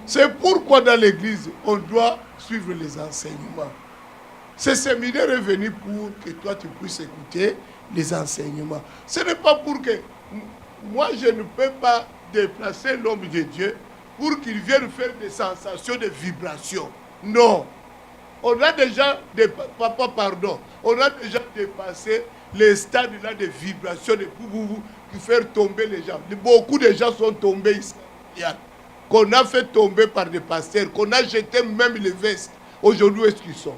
C'est pourquoi dans l'église, on doit suivre les enseignements. Ce séminaire est venu pour que toi tu puisses écouter les enseignements. Ce n'est pas pour que moi je ne peux pas déplacer l'homme de Dieu pour qu'il vienne faire des sensations, des vibrations. Non. On a déjà on a déjà dépassé les stades là de vibrations, de boubou, qui faire tomber les gens. Beaucoup de gens sont tombés ici. Qu'on a fait tomber par des pasteurs, qu'on a jeté même les vestes. Aujourd'hui, où est-ce qu'ils sont?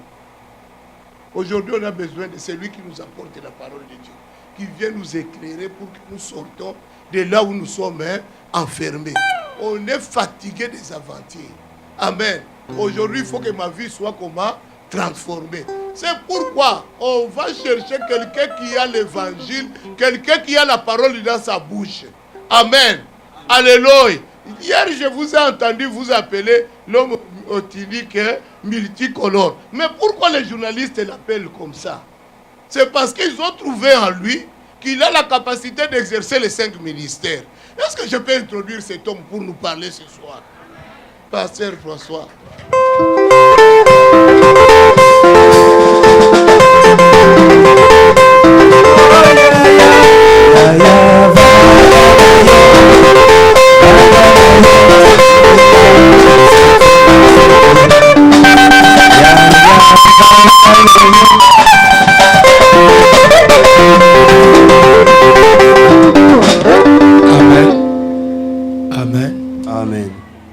Aujourd'hui, on a besoin de celui qui nous apporte la parole de Dieu, qui vient nous éclairer pour que nous sortons de là où nous sommes enfermés. On est fatigué des aventures. Amen. Aujourd'hui, il faut que ma vie soit comment? Transformée. C'est pourquoi on va chercher quelqu'un qui a l'évangile, quelqu'un qui a la parole dans sa bouche. Amen. Alléluia. Hier, je vous ai entendu vous appeler l'homme otilique multicolore. Mais pourquoi les journalistes l'appellent comme ça? C'est parce qu'ils ont trouvé en lui qu'il a la capacité d'exercer les 5 ministères. Est-ce que je peux introduire cet homme pour nous parler ce soir? Pasteur François.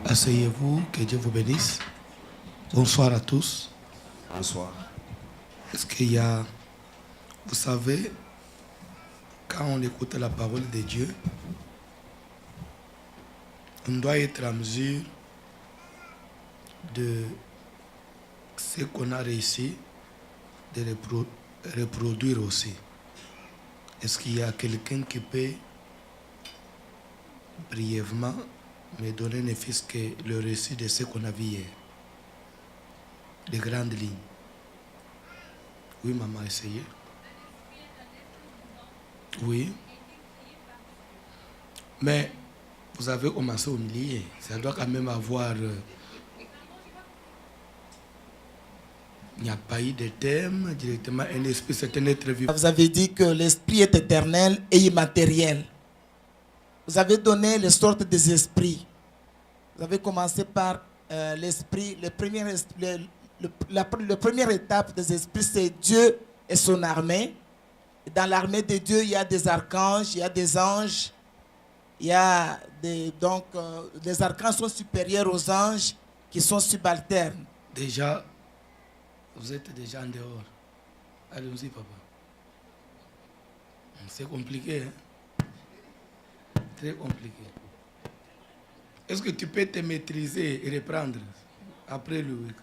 Asseyez-vous, que Dieu vous bénisse. Bonsoir à tous. Bonsoir. Est-ce qu'il y a, vous savez, quand on écoute la parole de Dieu, on doit être en mesure de ce qu'on a réussi de reproduire aussi. Est-ce qu'il y a quelqu'un qui peut brièvement me donner ne fût-ce que le récit de ce qu'on a vu hier? Les grandes lignes. Oui, maman, essayez. Oui. Mais vous avez commencé au milieu. Ça doit quand même avoir... il n'y a pas eu de thème, directement un esprit, c'est un être vivant. Vous avez dit que l'esprit est éternel et immatériel. Vous avez donné les sortes des esprits. Vous avez commencé par l'esprit. La première étape des esprits, c'est Dieu et son armée. Et dans l'armée de Dieu, il y a des archanges, il y a des anges. Il y a donc, les archanges sont supérieurs aux anges qui sont subalternes. Déjà, vous êtes déjà en dehors. Allez-y, papa. C'est compliqué, hein? Très compliqué. Est-ce que tu peux te maîtriser et reprendre après le week-end?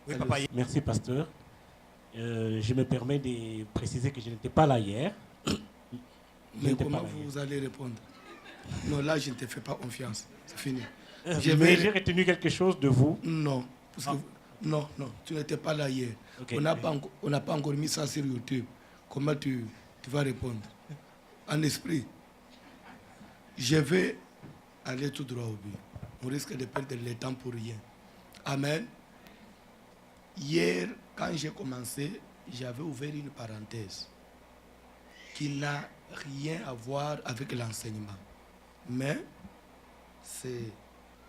Oui, papa. Merci, pasteur. Je me permets de préciser que je n'étais pas là hier. Mais comment vous allez répondre? Non, là, je ne te fais pas confiance. C'est fini. Mais j'ai retenu quelque chose de vous. Non. Parce que non, tu n'étais pas là hier. Okay. On n'a pas encore mis ça sur YouTube. Comment tu vas répondre? En esprit. Je vais aller tout droit au but. On risque de perdre le temps pour rien. Amen. Hier, quand j'ai commencé, j'avais ouvert une parenthèse qui n'a rien à voir avec l'enseignement. Mais c'est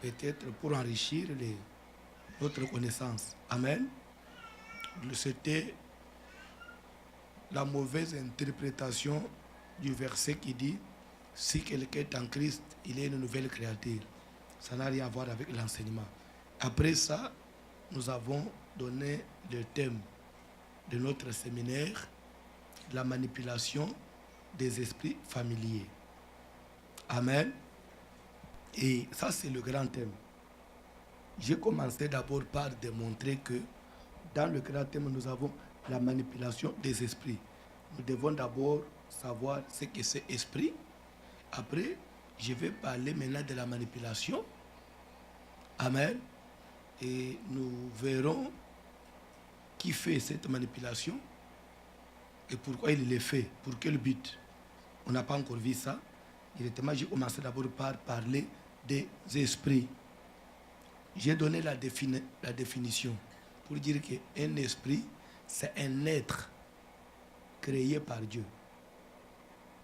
peut-être pour enrichir notre connaissance. Amen. C'était la mauvaise interprétation du verset qui dit « Si quelqu'un est en Christ, il est une nouvelle créature ». Ça n'a rien à voir avec l'enseignement. Après ça, nous avons donné le thème de notre séminaire, la manipulation des esprits familiers. Amen. Et ça, c'est le grand thème. J'ai commencé d'abord par démontrer que dans le grand thème, nous avons la manipulation des esprits. Nous devons d'abord savoir ce que c'est esprit. Après, je vais parler maintenant de la manipulation. Amen. Et nous verrons qui fait cette manipulation et pourquoi il le fait, pour quel but. On n'a pas encore vu ça. Directement, j'ai commencé d'abord par parler des esprits. J'ai donné la définition pour dire qu'un esprit, c'est un être créé par Dieu.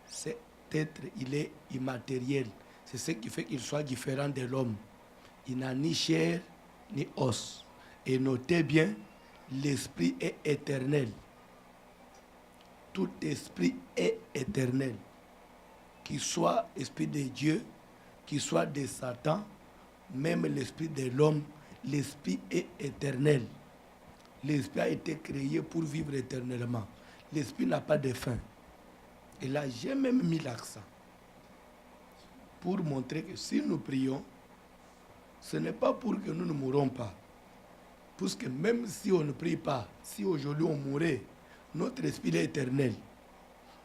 Cet être, il est immatériel. C'est ce qui fait qu'il soit différent de l'homme. Il n'a ni chair ni os. Et notez bien, l'esprit est éternel. Tout esprit est éternel. Qu'il soit esprit de Dieu, qu'il soit de Satan, même l'esprit de l'homme, l'esprit est éternel. L'esprit a été créé pour vivre éternellement. L'esprit n'a pas de fin. Et là, j'ai même mis l'accent pour montrer que si nous prions, ce n'est pas pour que nous ne mourrons pas. Parce que même si on ne prie pas, si aujourd'hui on mourait, notre esprit est éternel.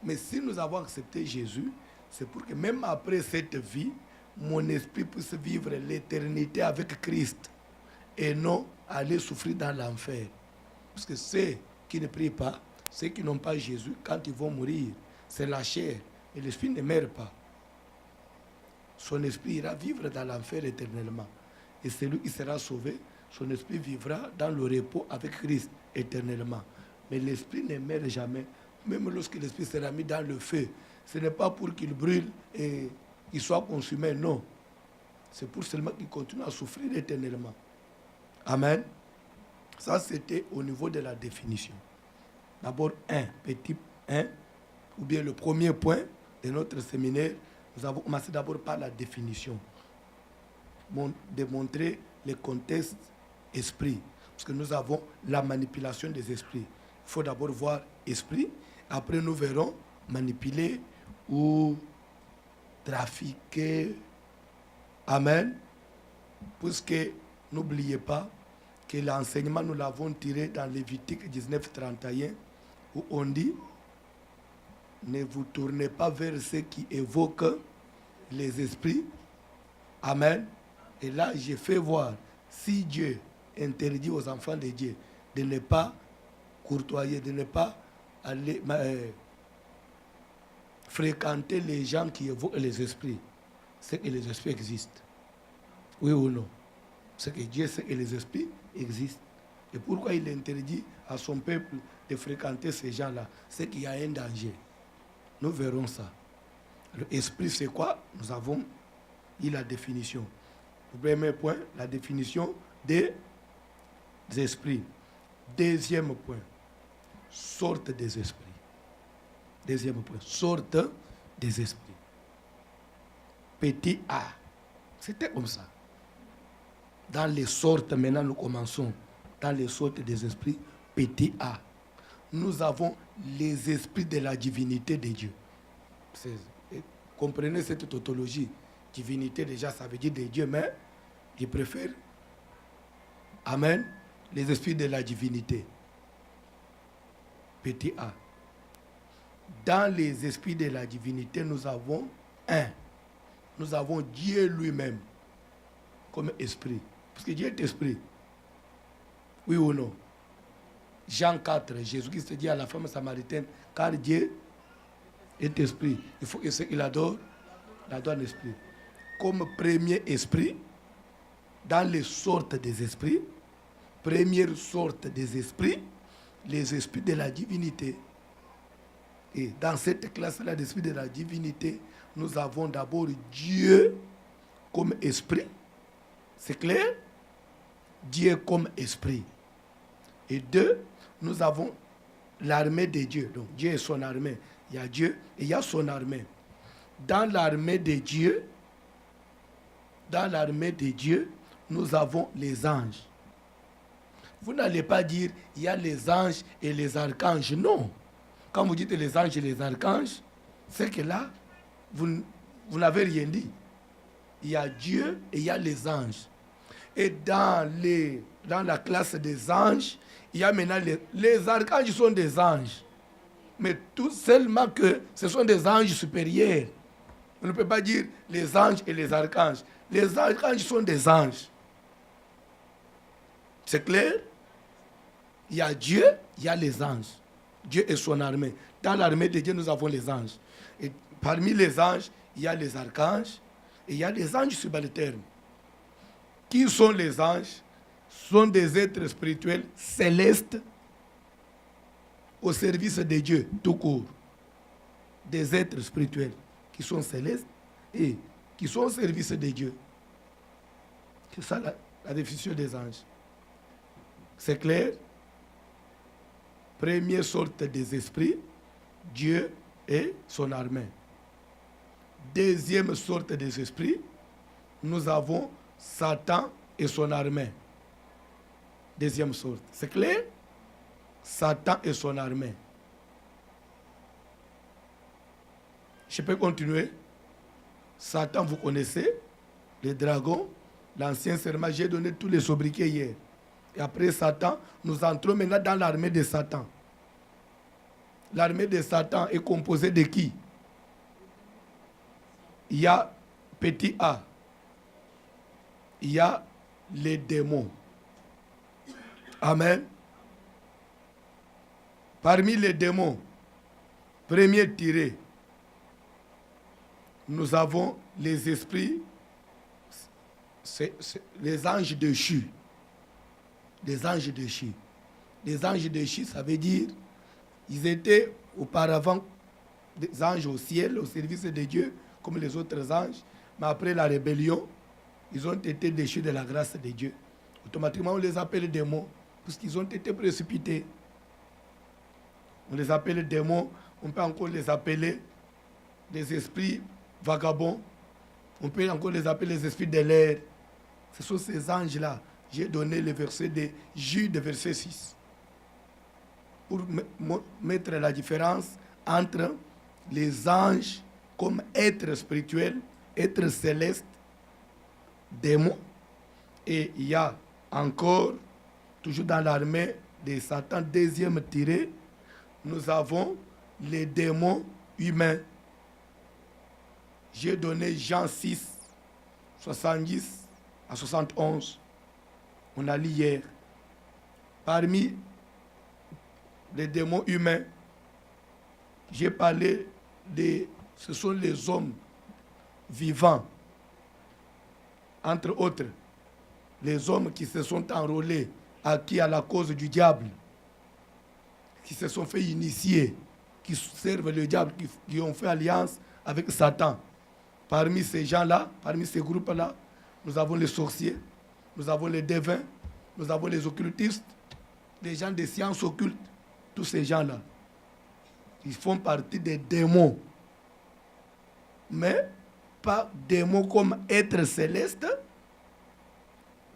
Mais si nous avons accepté Jésus, c'est pour que même après cette vie, mon esprit puisse vivre l'éternité avec Christ et non aller souffrir dans l'enfer. Parce que ceux qui ne prient pas, ceux qui n'ont pas Jésus, quand ils vont mourir, c'est la chair. Et l'esprit ne meurt pas. Son esprit ira vivre dans l'enfer éternellement. Et celui qui sera sauvé, son esprit vivra dans le repos avec Christ éternellement. Mais l'esprit ne meurt jamais. Même lorsque l'esprit sera mis dans le feu, ce n'est pas pour qu'il brûle et qu'il soit consumé, non. C'est pour seulement qu'il continue à souffrir éternellement. Amen. Ça, c'était au niveau de la définition. D'abord, petit 1, ou bien le premier point de notre séminaire, nous avons commencé d'abord par la définition. Démontrer le contexte esprit. Parce que nous avons la manipulation des esprits. Il faut d'abord voir esprit. Après, nous verrons manipuler ou trafiquer. Amen. Puisque, n'oubliez pas que l'enseignement, nous l'avons tiré dans Lévitique 19:31, où on dit, ne vous tournez pas vers ceux qui évoquent les esprits. Amen. Et là, j'ai fait voir, si Dieu interdit aux enfants de Dieu de ne pas courtoyer, de ne pas aller fréquenter les gens qui évoquent les esprits, c'est que les esprits existent. Oui ou non? C'est que Dieu sait que les esprits existent. Et pourquoi il interdit à son peuple de fréquenter ces gens-là? C'est qu'il y a un danger. Nous verrons ça. L'esprit, c'est quoi? Nous avons eu la définition. Le premier point, la définition des esprits. Deuxième point, sorte des esprits. Deuxième point, sorte des esprits. Petit a. C'était comme ça. Dans les sortes, maintenant nous commençons. Dans les sortes des esprits, petit a. Nous avons les esprits de la divinité de Dieu. Comprenez cette tautologie. Divinité, déjà, ça veut dire de Dieu, mais je préfère, amen, les esprits de la divinité. Petit a. Dans les esprits de la divinité, nous avons un. Nous avons Dieu lui-même comme esprit. Parce que Dieu est esprit. Oui ou non? Jean 4, Jésus-Christ dit à la femme samaritaine, car Dieu est esprit. Il faut que ce qu'il adore, il adore l'esprit. Comme premier esprit, dans les sortes des esprits, première sorte des esprits, les esprits de la divinité. Et dans cette classe-là d'esprits de la divinité, nous avons d'abord Dieu comme esprit. C'est clair? Dieu comme esprit. Et deux, nous avons l'armée de Dieu. Donc Dieu et son armée. Il y a Dieu et il y a son armée. Dans l'armée de Dieu, nous avons les anges. Vous n'allez pas dire il y a les anges et les archanges. Non. Quand vous dites les anges et les archanges, c'est que là, vous n'avez rien dit. Il y a Dieu et il y a les anges. Et dans la classe des anges, il y a maintenant les archanges sont des anges. Mais tout seulement que ce sont des anges supérieurs. On ne peut pas dire les anges et les archanges. Les archanges sont des anges. C'est clair? Il y a Dieu, il y a les anges. Dieu et son armée. Dans l'armée de Dieu, nous avons les anges. Et parmi les anges, il y a les archanges, Et il y a des anges subalternes. Qui sont les anges? Ce sont des êtres spirituels célestes au service de Dieu, tout court. Des êtres spirituels qui sont célestes et qui sont au service de Dieu. C'est ça la définition des anges. C'est clair? Première sorte des esprits, Dieu et son armée. Deuxième sorte des esprits, nous avons Satan et son armée. Deuxième sorte. C'est clair? Satan et son armée. Je peux continuer. Satan, vous connaissez, le dragon, l'ancien serment, j'ai donné tous les sobriquets hier. Et après Satan, nous entrons maintenant dans l'armée de Satan. L'armée de Satan est composée de qui? Il y a petit a. Il y a les démons. Amen. Parmi les démons, premier tiré, nous avons les esprits, les anges déchus. Les anges déchus. Les anges déchus, ça veut dire, ils étaient auparavant des anges au ciel, au service de Dieu, comme les autres anges. Mais après la rébellion, ils ont été déchus de la grâce de Dieu. Automatiquement, on les appelle démons, parce qu'ils ont été précipités. On les appelle démons, on peut encore les appeler des esprits vagabonds, on peut encore les appeler les esprits de l'air. Ce sont ces anges-là. J'ai donné le verset de Jude, verset 6, pour mettre la différence entre les anges comme êtres spirituels, êtres célestes, démons, et il y a encore, toujours dans l'armée de Satan, deuxième tiré, nous avons les démons humains. J'ai donné Jean 6, 70 à 71. On a lu hier. Parmi les démons humains, j'ai parlé de... Ce sont les hommes vivants, entre autres, les hommes qui se sont enrôlés, acquis à la cause du diable, qui se sont fait initier, qui servent le diable, qui ont fait alliance avec Satan. Parmi ces gens-là, parmi ces groupes-là, nous avons les sorciers, nous avons les devins, nous avons les occultistes, les gens des sciences occultes. Tous ces gens-là, ils font partie des démons. Mais pas démons comme êtres célestes,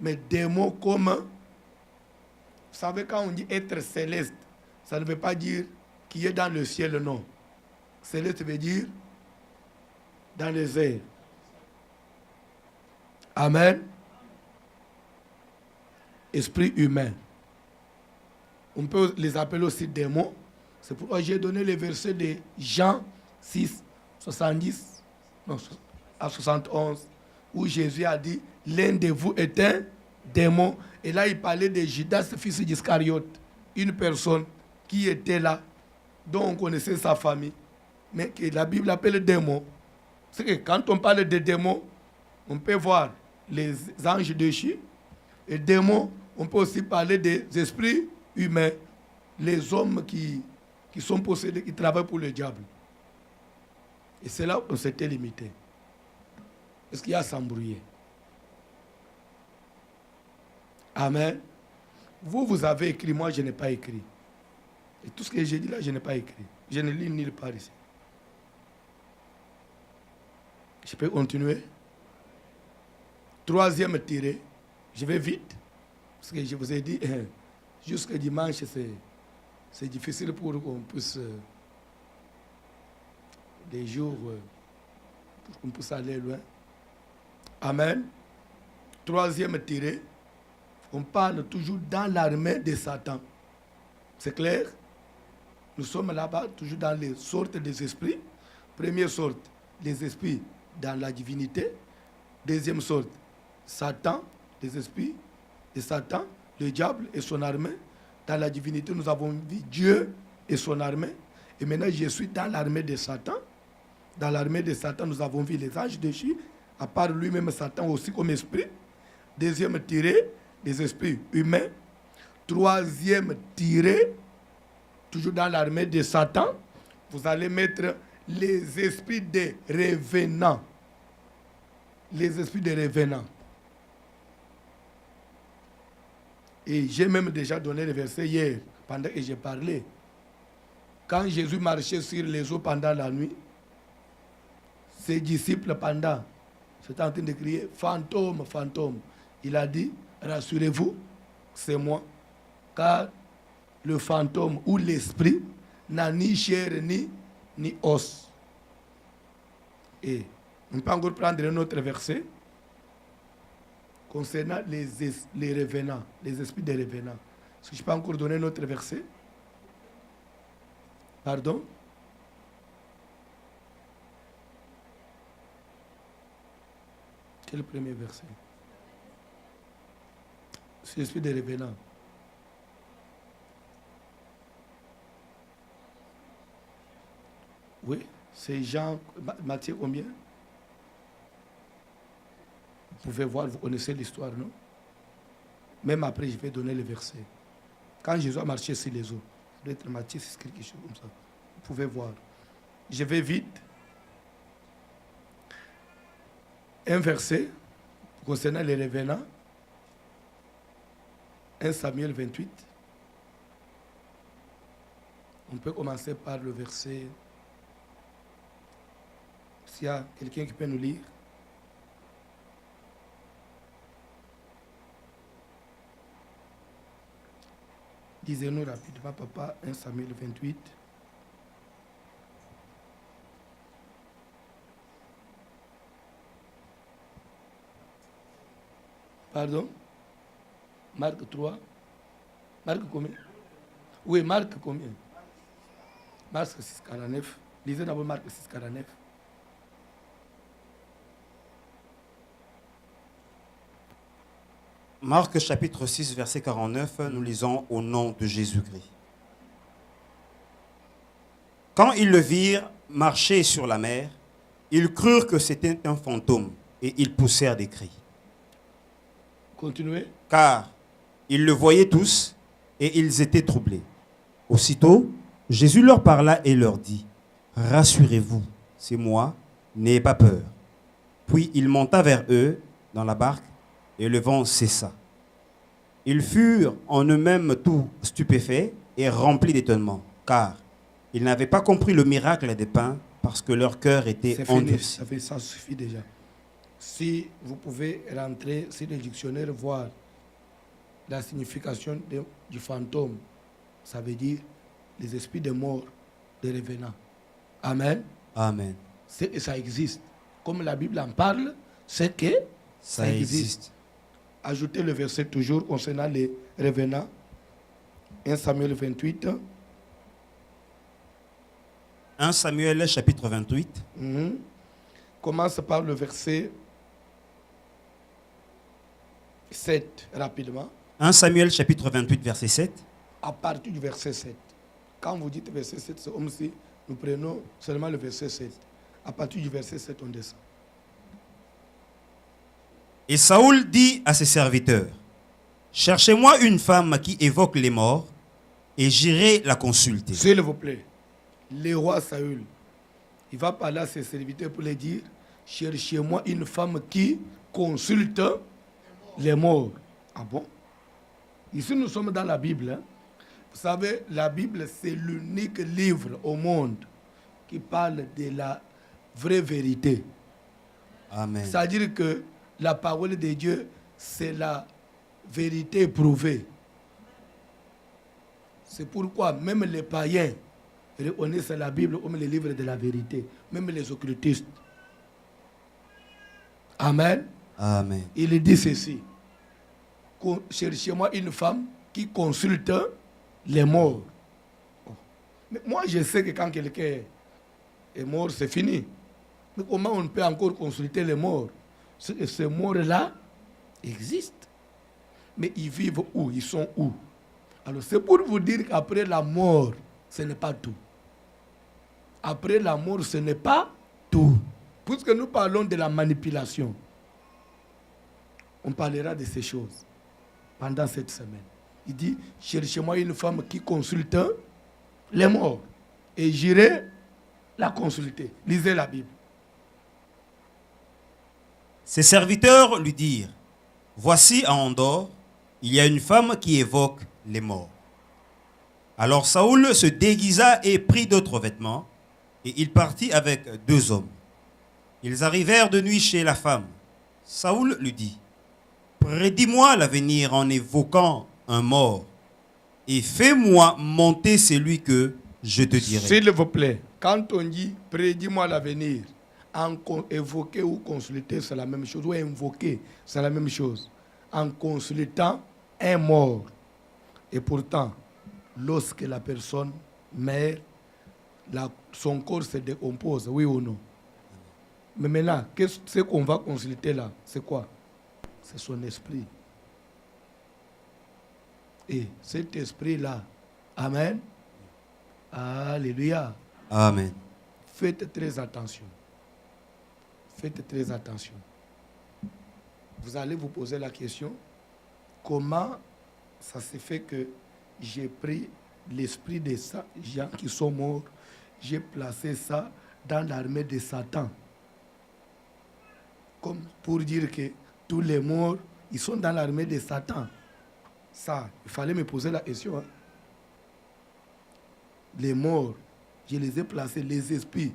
mais démons comme... Vous savez, quand on dit être céleste, ça ne veut pas dire qu'il est dans le ciel, non. Céleste veut dire dans les airs. Amen. Esprit humain. On peut les appeler aussi démons. C'est pourquoi j'ai donné le verset de Jean 6, 70 à 71, où Jésus a dit, l'un de vous est un démon. Et là, il parlait de Judas, fils d'Iscariote, une personne qui était là, dont on connaissait sa famille, mais que la Bible appelle démon. C'est que quand on parle de démons, on peut voir les anges déchus, et démons, on peut aussi parler des esprits humains, les hommes qui sont possédés, qui travaillent pour le diable. Et c'est là qu'on s'était limité. Est-ce qu'il y a à s'embrouiller? Amen. Vous avez écrit, moi je n'ai pas écrit. Et tout ce que j'ai dit là, je n'ai pas écrit. Je ne lis nulle part ici. Je peux continuer? Troisième tiré. Je vais vite. Parce que je vous ai dit, jusqu'à dimanche, c'est difficile pour qu'on puisse... des jours, pour qu'on puisse aller loin. Amen. Troisième tiré. On parle toujours dans l'armée de Satan. C'est clair? Nous sommes là-bas, toujours dans les sortes des esprits. Première sorte, les esprits dans la divinité. Deuxième sorte, Satan, les esprits de Satan, le diable et son armée. Dans la divinité, nous avons vu Dieu et son armée. Et maintenant, je suis dans l'armée de Satan. Dans l'armée de Satan, nous avons vu les anges déchus. à part lui-même Satan aussi comme esprit. Deuxième, tirer des esprits humains. Troisième, tirer, toujours dans l'armée de Satan, vous allez mettre les esprits des revenants. Les esprits des revenants. Et j'ai même déjà donné le verset hier, pendant que j'ai parlé. Quand Jésus marchait sur les eaux pendant la nuit, ses disciples pendant, c'était en train de crier, fantôme, fantôme. Il a dit, rassurez-vous, c'est moi. Car le fantôme ou l'esprit n'a ni chair ni os. Et on peut encore prendre un autre verset concernant les revenants, les esprits des revenants. Est-ce que je peux encore donner un autre verset? Pardon? Quel premier verset? C'est l'esprit des revenants. Oui, c'est Jean, Matthieu combien? Vous pouvez voir, vous connaissez l'histoire, non? Même après, je vais donner le verset. Quand Jésus a marché sur les eaux, peut-être Matthieu, c'est quelque chose comme ça. Vous pouvez voir. Je vais vite. Un verset concernant les revenants. 1 Samuel 28. On peut commencer par le verset. S'il y a quelqu'un qui peut nous lire. Disez-nous rapidement, papa, 1 Samuel 28. Pardon? Marc 3. Marc combien? Oui, Marc combien? Marc 6, 49. Lisez d'abord Marc 6, 49. Marc chapitre 6, verset 49, nous lisons au nom de Jésus-Christ. Quand ils le virent marcher sur la mer, ils crurent que c'était un fantôme et ils poussèrent des cris. Continuez. Car ils le voyaient tous et ils étaient troublés. Aussitôt, Jésus leur parla et leur dit, « Rassurez-vous, c'est moi, n'ayez pas peur. » Puis il monta vers eux dans la barque et le vent cessa. Ils furent en eux-mêmes tout stupéfaits et remplis d'étonnement, car ils n'avaient pas compris le miracle des pains parce que leur cœur était endurci. Ça suffit déjà. Si vous pouvez rentrer sur le dictionnaire, voir la signification du fantôme, ça veut dire les esprits de mort, des revenants. Amen. Amen. Ça existe. Comme la Bible en parle, c'est que ça existe. Ajoutez le verset toujours concernant les revenants. 1 Samuel 28. 1 Samuel chapitre 28. Commence par le verset 7, rapidement. 1 Samuel chapitre 28, verset 7. À partir du verset 7. Quand vous dites verset 7, c'est comme si nous prenons seulement le verset 7. À partir du verset 7, on descend. Et Saoul dit à ses serviteurs, « Cherchez-moi une femme qui évoque les morts, et j'irai la consulter. » S'il vous plaît, le roi Saül, il va parler à ses serviteurs pour les dire, « Cherchez-moi une femme qui consulte les morts. » Ah bon? Ici, nous sommes dans la Bible. Hein? Vous savez, la Bible, c'est l'unique livre au monde qui parle de la vraie vérité. Amen. C'est-à-dire que la parole de Dieu, c'est la vérité éprouvée. C'est pourquoi même les païens reconnaissent la Bible comme le livre de la vérité. Même les occultistes. Amen. Amen. Il dit ceci. Cherchez-moi une femme qui consulte les morts. Mais moi, je sais que quand quelqu'un est mort, c'est fini. Mais comment on peut encore consulter les morts? Ces morts-là existent. Mais ils vivent où? Ils sont où? Alors c'est pour vous dire qu'après la mort, ce n'est pas tout. Après la mort, ce n'est pas tout. puisque nous parlons de la manipulation, on parlera de ces choses pendant cette semaine. Il dit, cherchez-moi une femme qui consulte les morts. Et j'irai la consulter. Lisez la Bible. Ses serviteurs lui dirent, voici à Endor, il y a une femme qui évoque les morts. Alors Saoul se déguisa et prit d'autres vêtements, et il partit avec 2 hommes. Ils arrivèrent de nuit chez la femme. Saoul lui dit, prédis-moi l'avenir en évoquant un mort, et fais-moi monter celui que je te dirai. S'il vous plaît, quand on dit prédis-moi l'avenir, évoquer ou consulter, c'est la même chose. Ou invoquer, c'est la même chose. En consultant un mort. Et pourtant, lorsque la personne meurt, son corps se décompose, oui ou non? Mais maintenant, ce qu'on va consulter là, c'est quoi? C'est son esprit. Et cet esprit-là, amen, alléluia. Amen. Faites très attention. Faites très attention. Vous allez vous poser la question, comment ça se fait que j'ai pris l'esprit de ces gens qui sont morts, j'ai placé ça dans l'armée de Satan. Comme pour dire que tous les morts, ils sont dans l'armée de Satan. Ça, il fallait me poser la question. Hein. Les morts, je les ai placés, les esprits.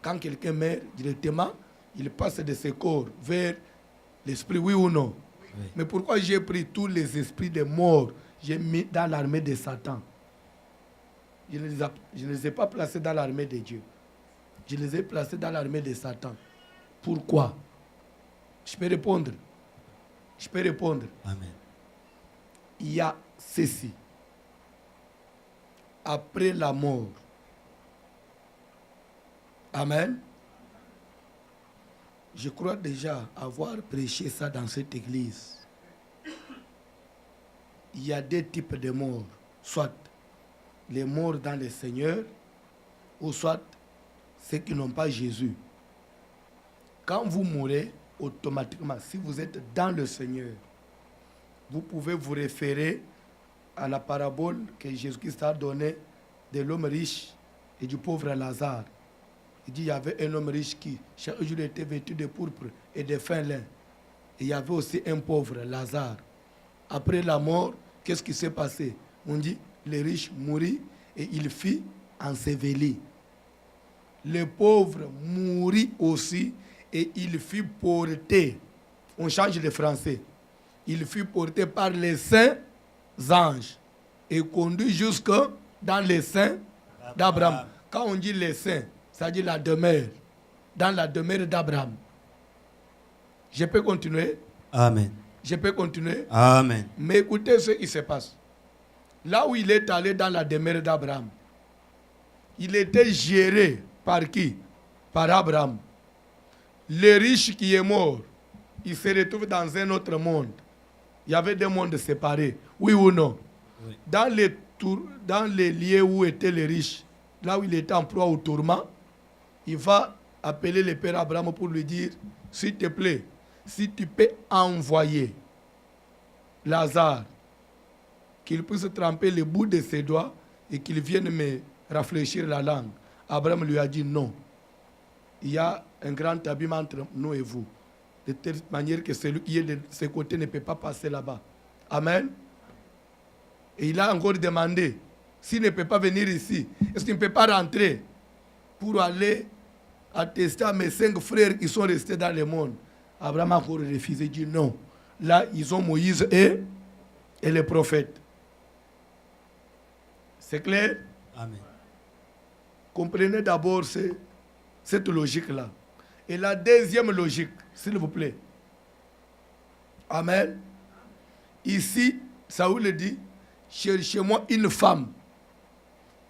Quand quelqu'un meurt, directement, il passe de ses corps vers l'esprit, oui ou non? Oui. Mais pourquoi j'ai pris tous les esprits des morts, j'ai mis dans l'armée de Satan? Je ne les ai pas placés dans l'armée de Dieu. Je les ai placés dans l'armée de Satan. Pourquoi? Je peux répondre. Je peux répondre. Amen. Il y a ceci. Après la mort. Amen. Je crois déjà avoir prêché ça dans cette église. Il y a 2 types de morts. Soit les morts dans le Seigneur, ou soit ceux qui n'ont pas Jésus. Quand vous mourrez, automatiquement, si vous êtes dans le Seigneur, vous pouvez vous référer à la parabole que Jésus-Christ a donnée de l'homme riche et du pauvre Lazare. Il dit qu'il y avait un homme riche qui, chaque jour, était vêtu de pourpre et de fin lin. Et il y avait aussi un pauvre, Lazare. Après la mort, qu'est-ce qui s'est passé? On dit, le riche mourit et il fit ensevelir. Le pauvre mourit aussi et il fut porté. On change de français. Il fut porté par les saints anges et conduit jusque dans les saints d'Abraham. Quand on dit les saints, ça dit la demeure, dans la demeure d'Abraham. Je peux continuer? Amen. Je peux continuer? Amen. Mais écoutez ce qui se passe. Là où il est allé dans la demeure d'Abraham, il était géré par qui? Par Abraham. Le riche qui est mort, il se retrouve dans un autre monde. Il y avait 2 mondes séparés. Oui ou non? Oui. Dans les lieux où étaient les riches, là où il était en proie au tourment, il va appeler le père Abraham pour lui dire, s'il te plaît, si tu peux envoyer Lazare, qu'il puisse tremper le bout de ses doigts et qu'il vienne me rafraîchir la langue. Abraham lui a dit non. Il y a un grand abîme entre nous et vous. De telle manière que celui qui est de ce côté ne peut pas passer là-bas. Amen. Et il a encore demandé, s'il ne peut pas venir ici, est-ce qu'il ne peut pas rentrer pour aller attester à mes 5 frères qui sont restés dans le monde? Abraham a encore refusé, dit non. Là, ils ont Moïse et les prophètes. C'est clair? Amen. Comprenez d'abord cette logique-là. Et la deuxième logique, s'il vous plaît. Amen. Ici, Saoul dit, cherchez-moi une femme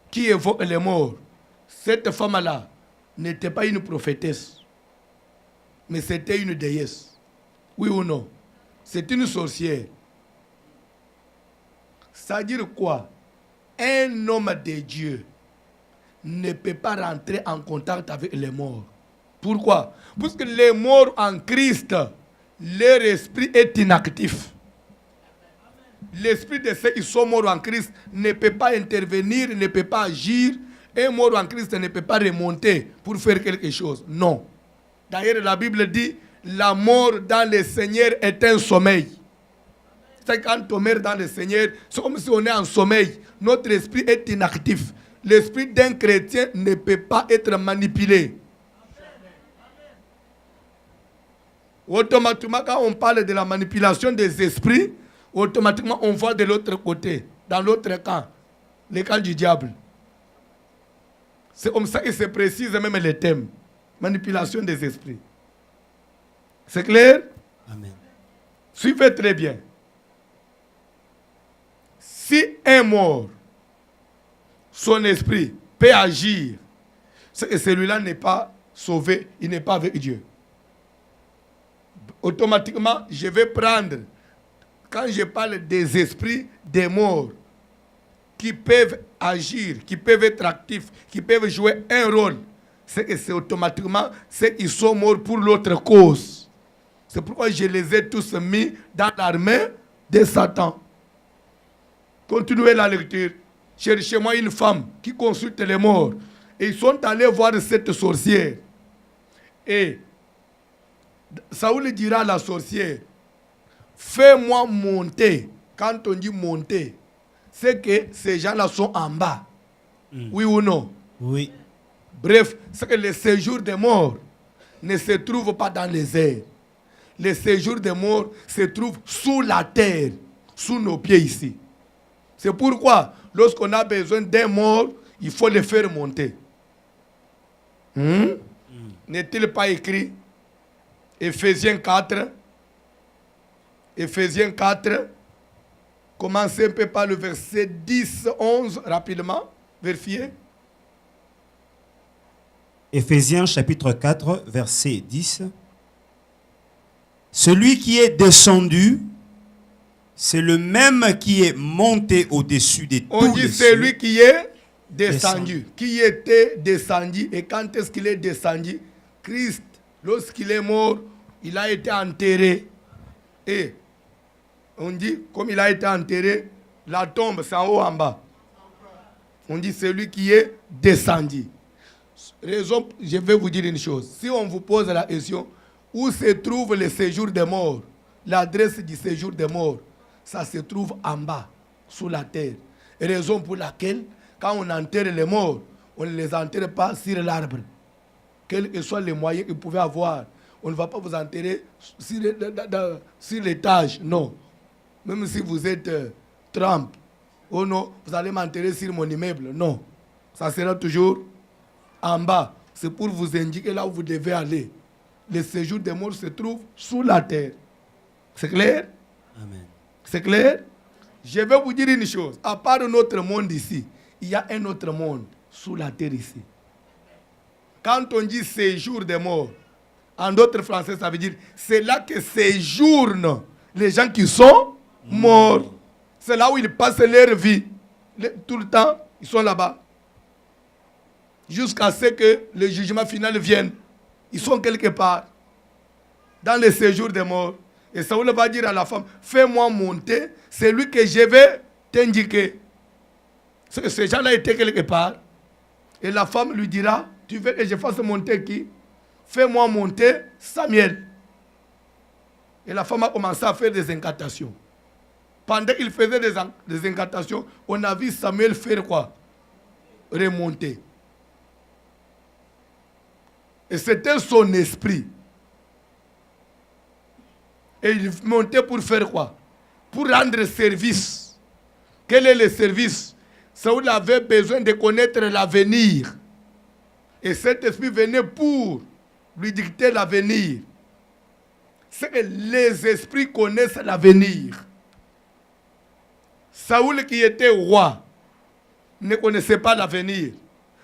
qui évoque les morts. Cette femme-là n'était pas une prophétesse, mais c'était une déesse. Oui ou non? C'est une sorcière. Ça veut dire quoi? Un homme de Dieu ne peut pas rentrer en contact avec les morts. Pourquoi? Parce que les morts en Christ, leur esprit est inactif. L'esprit de ceux qui sont morts en Christ ne peut pas intervenir, ne peut pas agir. Un mort en Christ ne peut pas remonter pour faire quelque chose. Non. D'ailleurs, la Bible dit, la mort dans le Seigneur est un sommeil. C'est quand on meurt dans le Seigneur, c'est comme si on est en sommeil. Notre esprit est inactif. L'esprit d'un chrétien ne peut pas être manipulé. Automatiquement, quand on parle de la manipulation des esprits, automatiquement on voit de l'autre côté, dans l'autre camp, le camp du diable. C'est comme ça que se précise même les thèmes. Manipulation des esprits. C'est clair? Amen. Suivez très bien. Si un mort, son esprit peut agir, c'est que celui-là n'est pas sauvé, il n'est pas avec Dieu. Automatiquement, je vais prendre, quand je parle des esprits des morts, qui peuvent agir, qui peuvent être actifs, qui peuvent jouer un rôle, c'est que c'est automatiquement ceux qui sont morts pour l'autre cause. C'est pourquoi je les ai tous mis dans l'armée de Satan. Continuez la lecture. Cherchez-moi une femme qui consulte les morts. Et ils sont allés voir cette sorcière. Et Saoul dira à la sorcière, fais-moi monter. Quand on dit monter, c'est que ces gens-là sont en bas. Oui ou non? Oui. Bref, c'est que le séjour des morts ne se trouve pas dans les airs. Le séjour des morts se trouve sous la terre, sous nos pieds ici. C'est pourquoi, lorsqu'on a besoin d'un mort, il faut le faire monter. N'est-il pas écrit Ephésiens 4, Ephésiens 4, commencez un peu par le verset 10, 11, rapidement, vérifiez. Ephésiens chapitre 4, verset 10. Celui qui est descendu, c'est le même qui est monté au-dessus de On tous dit les celui cieux. qui est descendu. Qui était descendu et quand est-ce qu'il est descendu? Christ, lorsqu'il est mort, il a été enterré. Et on dit, comme il a été enterré, la tombe, c'est en haut, en bas. On dit celui qui est descendu. Raison, je vais vous dire une chose. Si on vous pose la question, où se trouve le séjour des morts? L'adresse du séjour des morts, ça se trouve en bas, sous la terre. Et raison pour laquelle, quand on enterre les morts, on ne les enterre pas sur l'arbre. Quels que soient les moyens qu'ils pouvaient avoir, on ne va pas vous enterrer sur l'étage, non. Même si vous êtes Trump, oh non, vous allez m'enterrer sur mon immeuble, non. Ça sera toujours en bas. C'est pour vous indiquer là où vous devez aller. Le séjour des morts se trouve sous la terre. C'est clair? Amen. C'est clair? Je vais vous dire une chose. À part notre monde ici, il y a un autre monde sous la terre ici. Quand on dit séjour des morts, en d'autres français, ça veut dire c'est là que séjournent les gens qui sont morts. C'est là où ils passent leur vie. Tout le temps, ils sont là-bas. Jusqu'à ce que le jugement final vienne. Ils sont quelque part dans le séjour des morts. Et Saoul va dire à la femme, fais-moi monter, c'est lui que je vais t'indiquer. Ce gens-là étaient quelque part. Et la femme lui dira, tu veux que je fasse monter qui? Fais-moi monter Samuel. Et la femme a commencé à faire des incantations. Pendant qu'il faisait des incantations, on a vu Samuel faire quoi? Remonter. Et c'était son esprit. Et il montait pour faire quoi? Pour rendre service. Quel est le service? Saoul avait besoin de connaître l'avenir. Et cet esprit venait pour lui dicter l'avenir. C'est que les esprits connaissent l'avenir. Saoul qui était roi ne connaissait pas l'avenir.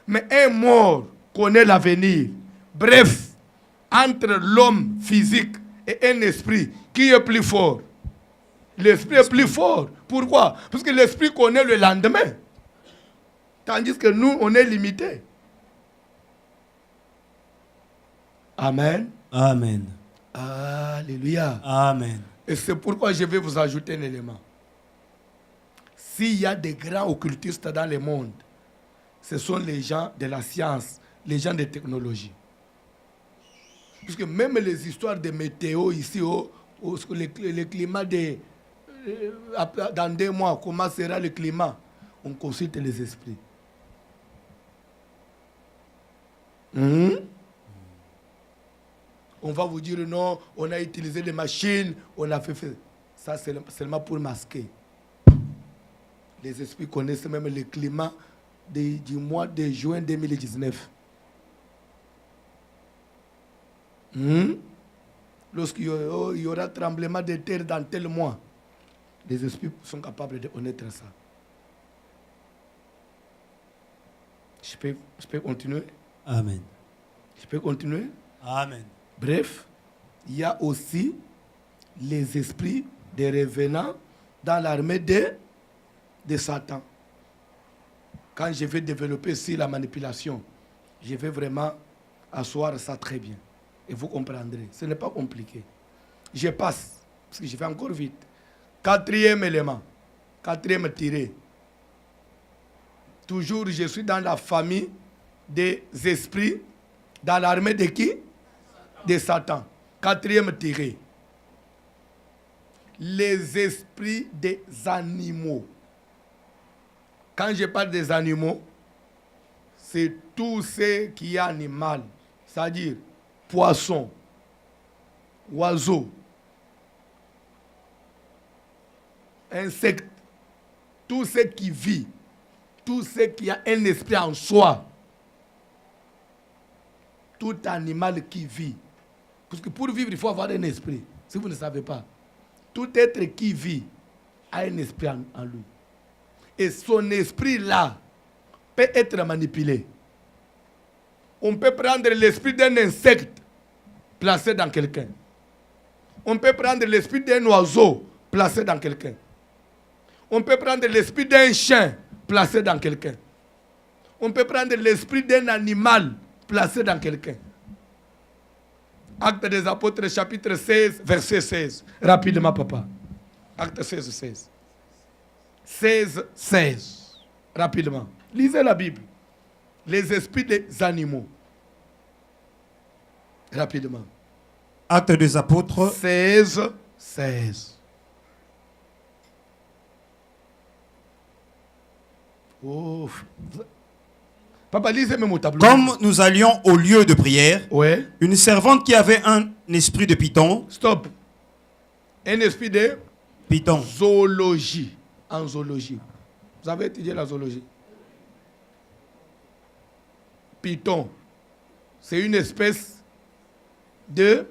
Mais un mort connaît l'avenir. Bref, entre l'homme physique et un esprit, qui est plus fort? L'esprit est plus fort. Pourquoi? Parce que l'esprit connaît le lendemain. Tandis que nous, on est limité. Amen. Amen. Alléluia. Amen. Et c'est pourquoi je vais vous ajouter un élément. S'il y a des grands occultistes dans le monde, ce sont les gens de la science, les gens de technologie. Puisque même les histoires de météo ici, le climat dans 2 mois, comment sera le climat, on consulte les esprits. On va vous dire non, on a utilisé des machines, on a fait. Ça, c'est seulement pour masquer. Les esprits connaissent même le climat du mois de juin 2019. Lorsqu'il y aura tremblement de terre dans tel mois, les esprits sont capables de connaître ça. Je peux continuer? Amen. Je peux continuer? Amen. Bref, il y a aussi les esprits des revenants dans l'armée de Satan. Quand je vais développer ici la manipulation, je vais vraiment asseoir ça très bien. Et vous comprendrez. Ce n'est pas compliqué. Je passe, parce que je vais encore vite. 4e élément, 4e tiré. Toujours, je suis dans la famille des esprits, dans l'armée de qui? De Satan. 4e tiré. Les esprits des animaux. Quand je parle des animaux, c'est tout ce qui est animal, c'est-à-dire poisson, oiseau, insecte, tout ce qui vit, tout ce qui a un esprit en soi, tout animal qui vit. Parce que pour vivre, il faut avoir un esprit. Si vous ne savez pas, tout être qui vit a un esprit en lui. Et son esprit-là peut être manipulé. On peut prendre l'esprit d'un insecte, placé dans quelqu'un. On peut prendre l'esprit d'un oiseau, placé dans quelqu'un. On peut prendre l'esprit d'un chien, placé dans quelqu'un. On peut prendre l'esprit d'un animal, placé dans quelqu'un. Actes des Apôtres, chapitre 16, verset 16. Rapidement, papa. Acte 16, 16. 16, 16. Rapidement. Lisez la Bible. Les esprits des animaux. Rapidement. Actes des Apôtres. 16, 16. Oh. Papa, lisez même au tableau. Comme nous allions au lieu de prière, Ouais. une servante qui avait un esprit de python. Stop. Un esprit de Python. zoologie. En zoologie. Vous avez étudié la zoologie? Python. C'est une espèce de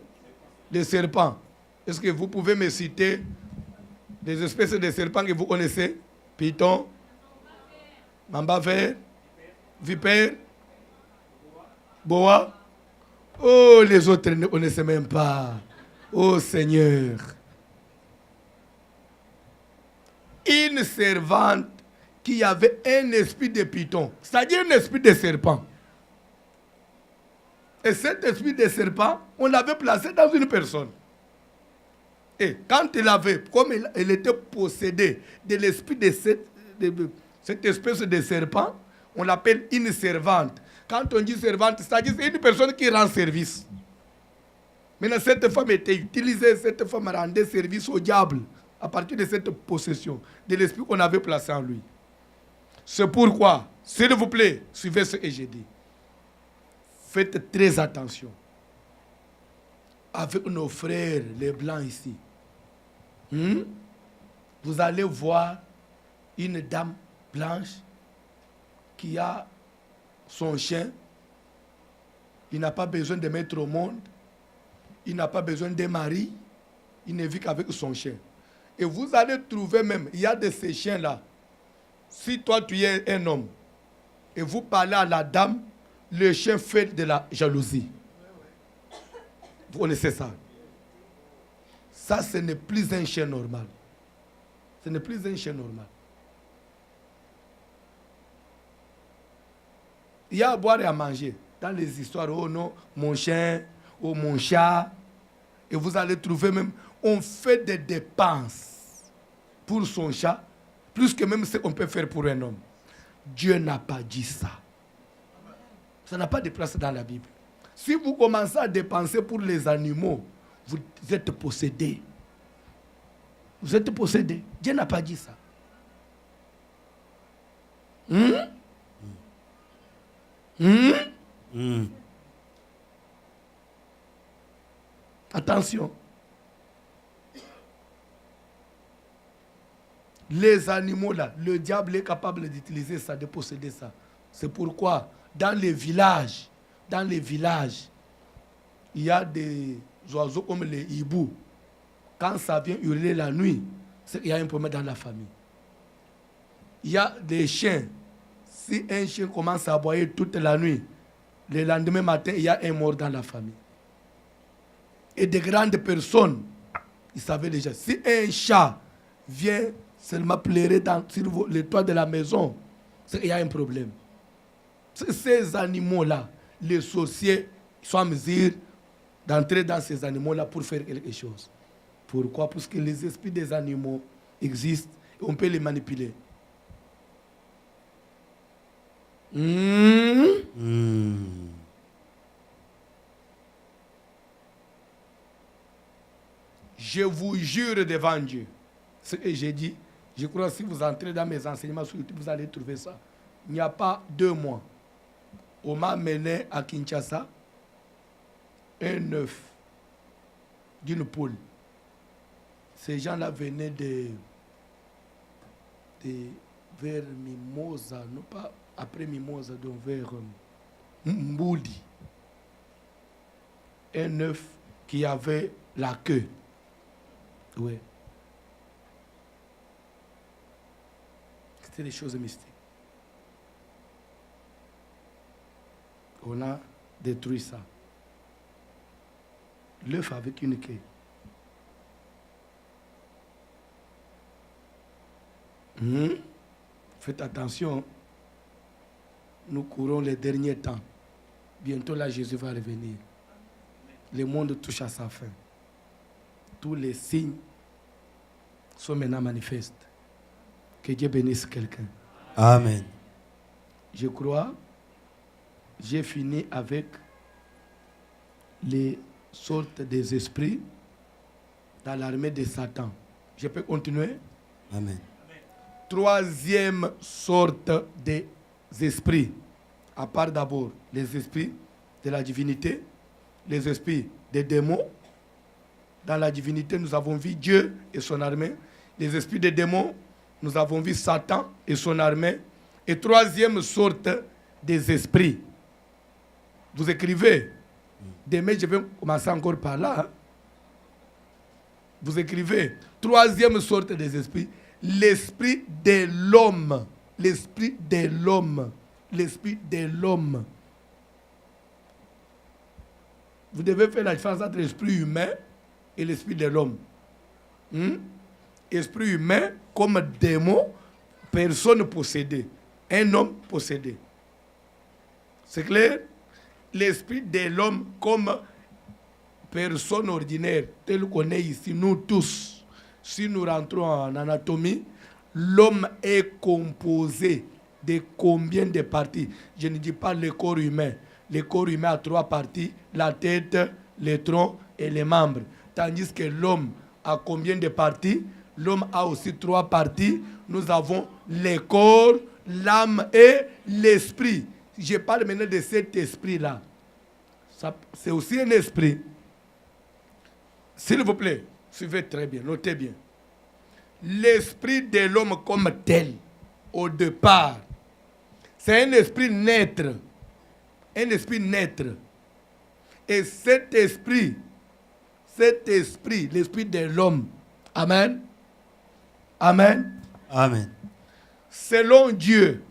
serpent. Est-ce que vous pouvez me citer des espèces de serpents que vous connaissez? Python, mamba vert, vipère, boa. Oh, les autres ne connaissent même pas. Oh Seigneur. Une servante qui avait un esprit de python, c'est-à-dire un esprit de serpent. Et cet esprit de serpent, on l'avait placé dans une personne. Et quand elle avait, comme elle était possédée de l'esprit de cette espèce de serpent, on l'appelle une servante. Quand on dit servante, c'est-à-dire c'est une personne qui rend service. Maintenant, cette femme était utilisée, cette femme rendait service au diable à partir de cette possession, de l'esprit qu'on avait placé en lui. C'est pourquoi, s'il vous plaît, suivez ce que j'ai dit. Faites très attention avec nos frères, les blancs ici. Vous allez voir une dame blanche qui a son chien. Il n'a pas besoin de mettre au monde. Il n'a pas besoin de mari. Il ne vit qu'avec son chien. Et vous allez trouver même, il y a de ces chiens-là. Si toi tu es un homme et vous parlez à la dame, le chien fait de la jalousie. Vous connaissez ça? Ça, ce n'est plus un chien normal. Ce n'est plus un chien normal. Il y a à boire et à manger. Dans les histoires, oh non, mon chien, oh mon chat. Et vous allez trouver même, on fait des dépenses pour son chat, plus que même ce qu'on peut faire pour un homme. Dieu n'a pas dit ça. Ça n'a pas de place dans la Bible. Si vous commencez à dépenser pour les animaux, vous êtes possédé. Vous êtes possédé. Dieu n'a pas dit ça. Attention. Les animaux là, le diable est capable d'utiliser ça, de posséder ça. C'est pourquoi dans les villages, il y a des oiseaux comme les hiboux. Quand ça vient hurler la nuit, c'est qu'il y a un problème dans la famille. Il y a des chiens. Si un chien commence à aboyer toute la nuit, le lendemain matin, il y a un mort dans la famille. Et des grandes personnes, ils savaient déjà. Si un chat vient seulement pleurer sur le toit de la maison, c'est qu'il y a un problème. Ces animaux-là, les sorciers sont en mesure d'entrer dans ces animaux-là pour faire quelque chose. Pourquoi? Parce que les esprits des animaux existent et on peut les manipuler. Je vous jure devant Dieu, ce que j'ai dit, je crois que si vous entrez dans mes enseignements sur YouTube, vous allez trouver ça. Il n'y a pas 2 mois, on m'a mené à Kinshasa un œuf d'une poule. Ces gens-là venaient vers Mimosa, non pas après Mimosa, donc vers Mboudi. Un œuf qui avait la queue. Oui. C'était des choses mystiques. On a détruit ça. L'œuf avec une queue. Faites attention. Nous courons les derniers temps. Bientôt là, Jésus va revenir. Le monde touche à sa fin. Tous les signes sont maintenant manifestes. Que Dieu bénisse quelqu'un. Amen. Je crois, j'ai fini avec les sortes des esprits dans l'armée de Satan. Je peux continuer? Amen. 3e sorte des esprits, à part d'abord les esprits de la divinité, les esprits des démons. Dans la divinité, nous avons vu Dieu et son armée. Les esprits des démons, nous avons vu Satan et son armée. Et 3e sorte des esprits. Vous écrivez. Demain, je vais commencer encore par là. Vous écrivez. 3e sorte des esprits. L'esprit de l'homme. L'esprit de l'homme. L'esprit de l'homme. Vous devez faire la différence entre l'esprit humain et l'esprit de l'homme. Esprit humain comme démon, personne possédée. Un homme possédé. C'est clair? L'esprit de l'homme comme personne ordinaire, tel qu'on est ici, nous tous. Si nous rentrons en anatomie, l'homme est composé de combien de parties? Je ne dis pas le corps humain. Le corps humain a 3 parties, la tête, le tronc et les membres. Tandis que l'homme a combien de parties? L'homme a aussi 3 parties. Nous avons le corps, l'âme et l'esprit. Je parle maintenant de cet esprit-là. C'est aussi un esprit. S'il vous plaît, suivez très bien, notez bien. L'esprit de l'homme comme tel, au départ, c'est un esprit naître. Un esprit naître. Et cet esprit, l'esprit de l'homme, amen, amen, Amen. selon Dieu,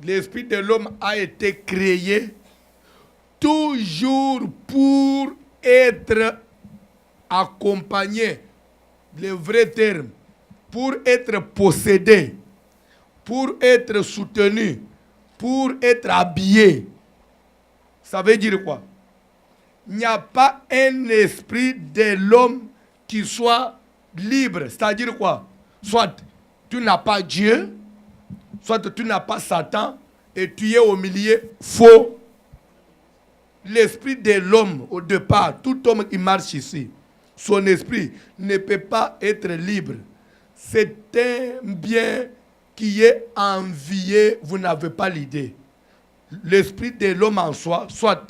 l'esprit de l'homme a été créé toujours pour être accompagné, le vrai terme, pour être possédé, pour être soutenu, pour être habillé. Ça veut dire quoi? il n'y a pas un esprit de l'homme qui soit libre. C'est-à-dire quoi? Soit tu n'as pas Dieu, soit tu n'as pas Satan, et tu es au milieu faux. L'esprit de l'homme, au départ, tout homme qui marche ici, son esprit ne peut pas être libre. C'est un bien qui est envié, vous n'avez pas l'idée. L'esprit de l'homme en soi, soit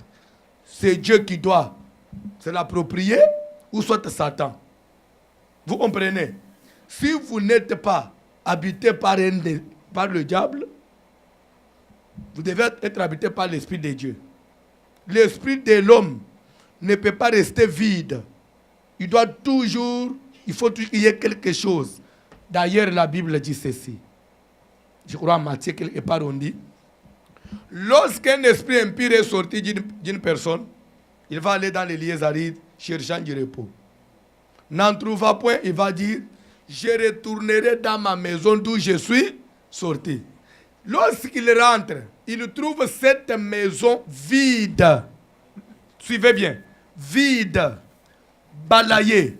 c'est Dieu qui doit se l'approprier, ou soit Satan. Vous comprenez? Si vous n'êtes pas habité par le diable, vous devez être habité par l'esprit de Dieu. L'esprit de l'homme ne peut pas rester vide. Il faut toujours qu'il y ait quelque chose. D'ailleurs, la Bible dit ceci. Je crois en Matthieu, quelque part on dit, lorsqu'un esprit impur est sorti d'une personne, il va aller dans les lieux arides cherchant du repos. N'en trouvant point, il va dire, je retournerai dans ma maison d'où je suis sorti. Lorsqu'il rentre, il trouve cette maison vide. Suivez bien. Vide, balayée,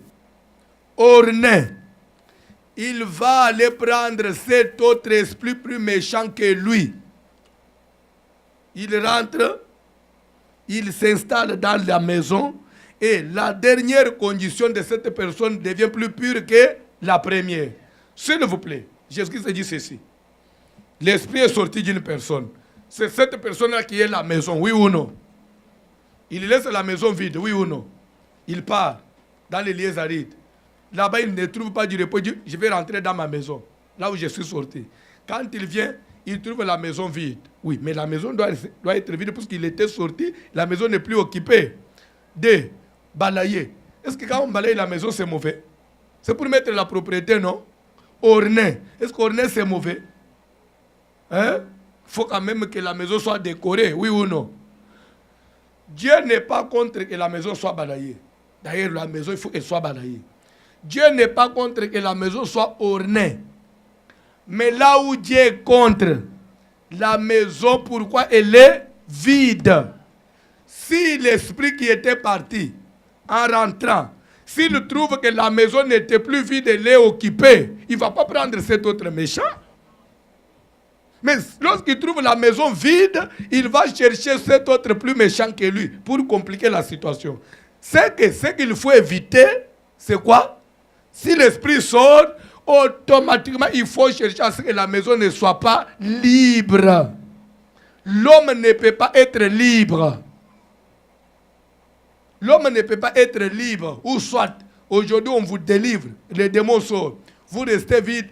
ornée. Il va aller prendre cet autre esprit plus méchant que lui. Il rentre, il s'installe dans la maison et la dernière condition de cette personne devient plus pure que la première. S'il vous plaît, Jésus-Christ dit ceci. L'esprit est sorti d'une personne. C'est cette personne-là qui est la maison, oui ou non? Il laisse la maison vide, oui ou non? Il part dans les lieux arides. Là-bas, il ne trouve pas du repos. Il dit, je vais rentrer dans ma maison, là où je suis sorti. Quand il vient, il trouve la maison vide. Oui, mais la maison doit être vide parce qu'il était sorti. La maison n'est plus occupée. De balayer. Est-ce que quand on balaye la maison, c'est mauvais? C'est pour mettre la propriété, non? Orner. Est-ce qu'orner, c'est mauvais? Hein? Il faut quand même que la maison soit décorée, oui ou non? Dieu n'est pas contre que la maison soit balayée. D'ailleurs, la maison, il faut qu'elle soit balayée. Dieu n'est pas contre que la maison soit ornée. Mais là où Dieu est contre, la maison, pourquoi elle est vide? Si l'esprit qui était parti, en rentrant, s'il trouve que la maison n'était plus vide, elle est occupée, il ne va pas prendre cet autre méchant. Mais lorsqu'il trouve la maison vide, il va chercher cet autre plus méchant que lui pour compliquer la situation. Ce qu'il faut éviter, c'est quoi? Si l'esprit sort, automatiquement, il faut chercher à ce que la maison ne soit pas libre. L'homme ne peut pas être libre. L'homme ne peut pas être libre. Ou soit, aujourd'hui, on vous délivre, les démons sortent. Vous restez vide.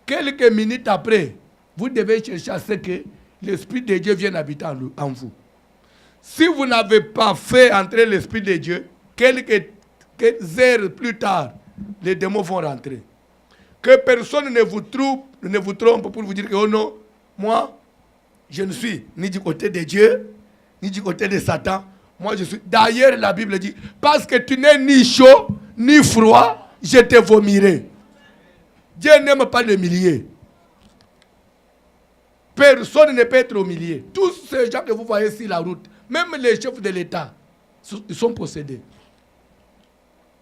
Quelques minutes après, vous devez chercher à ce que l'Esprit de Dieu vienne habiter en vous. Si vous n'avez pas fait entrer l'Esprit de Dieu, quelques heures plus tard, les démons vont rentrer. Que personne ne vous trompe pour vous dire que, oh non, moi, je ne suis ni du côté de Dieu, ni du côté de Satan. Moi, je suis... D'ailleurs, la Bible dit, parce que tu n'es ni chaud, ni froid, je te vomirai. Dieu n'aime pas le milieu. Personne ne peut être au milieu. Tous ces gens que vous voyez sur la route, même les chefs de l'État, ils sont possédés.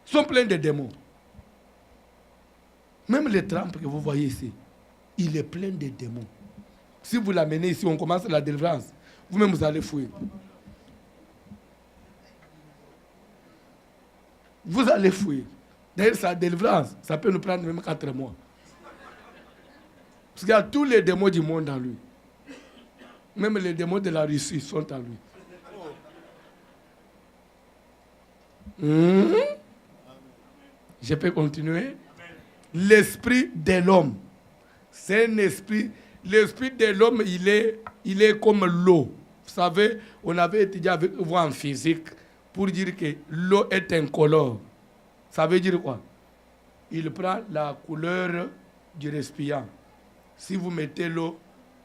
Ils sont pleins de démons. Même le Trump que vous voyez ici, il est plein de démons. Si vous l'amenez ici, on commence la délivrance. Vous-même, vous allez fuir. Vous allez fuir. D'ailleurs, sa délivrance, ça peut nous prendre même 4 mois. Parce qu'il y a tous les démons du monde en lui. Même les démons de la Russie sont en lui. Je peux continuer? L'esprit de l'homme, c'est un esprit. L'esprit de l'homme, il est comme l'eau. Vous savez, on avait étudié avec vous en physique pour dire que l'eau est incolore. Ça veut dire quoi? Il prend la couleur du récipient. Si vous mettez l'eau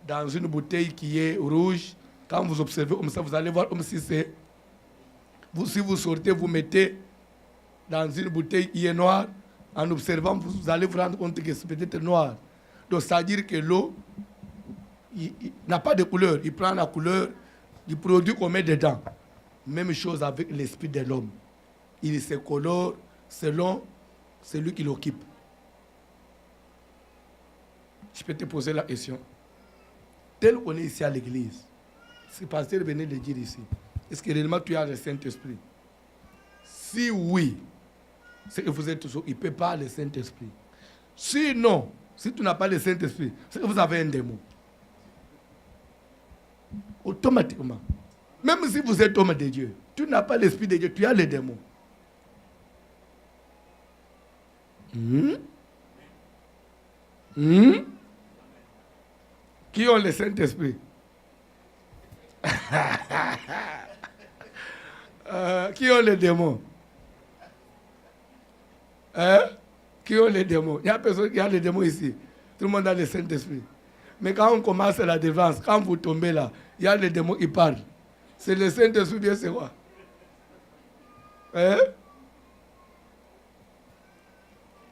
dans une bouteille qui est rouge, quand vous observez comme ça, vous allez voir comme si c'est... Si vous sortez, vous mettez dans une bouteille qui est noire, en observant, vous allez vous rendre compte que c'est peut-être noir. Donc, ça veut dire que l'eau n'a pas de couleur. Il prend la couleur du produit qu'on met dedans. Même chose avec l'esprit de l'homme. Il se colore selon celui qui l'occupe. Je peux te poser la question. Tel qu'on est ici à l'église, si le pasteur venait de dire ici, est-ce que réellement tu as le Saint-Esprit? Si oui, c'est que vous êtes tous occupés par le Saint-Esprit. Si non, si tu n'as pas le Saint-Esprit, c'est que vous avez un démon. Automatiquement. Même si vous êtes homme de Dieu, tu n'as pas l'Esprit de Dieu, tu as le démon. Qui ont le Saint-Esprit? Qui ont les démons? Qui ont les démons? Il y a personne qui a les démons ici. Tout le monde a le Saint-Esprit. Mais quand on commence la défense, quand vous tombez là, il y a les démons qui parlent. C'est le Saint-Esprit, bien c'est quoi?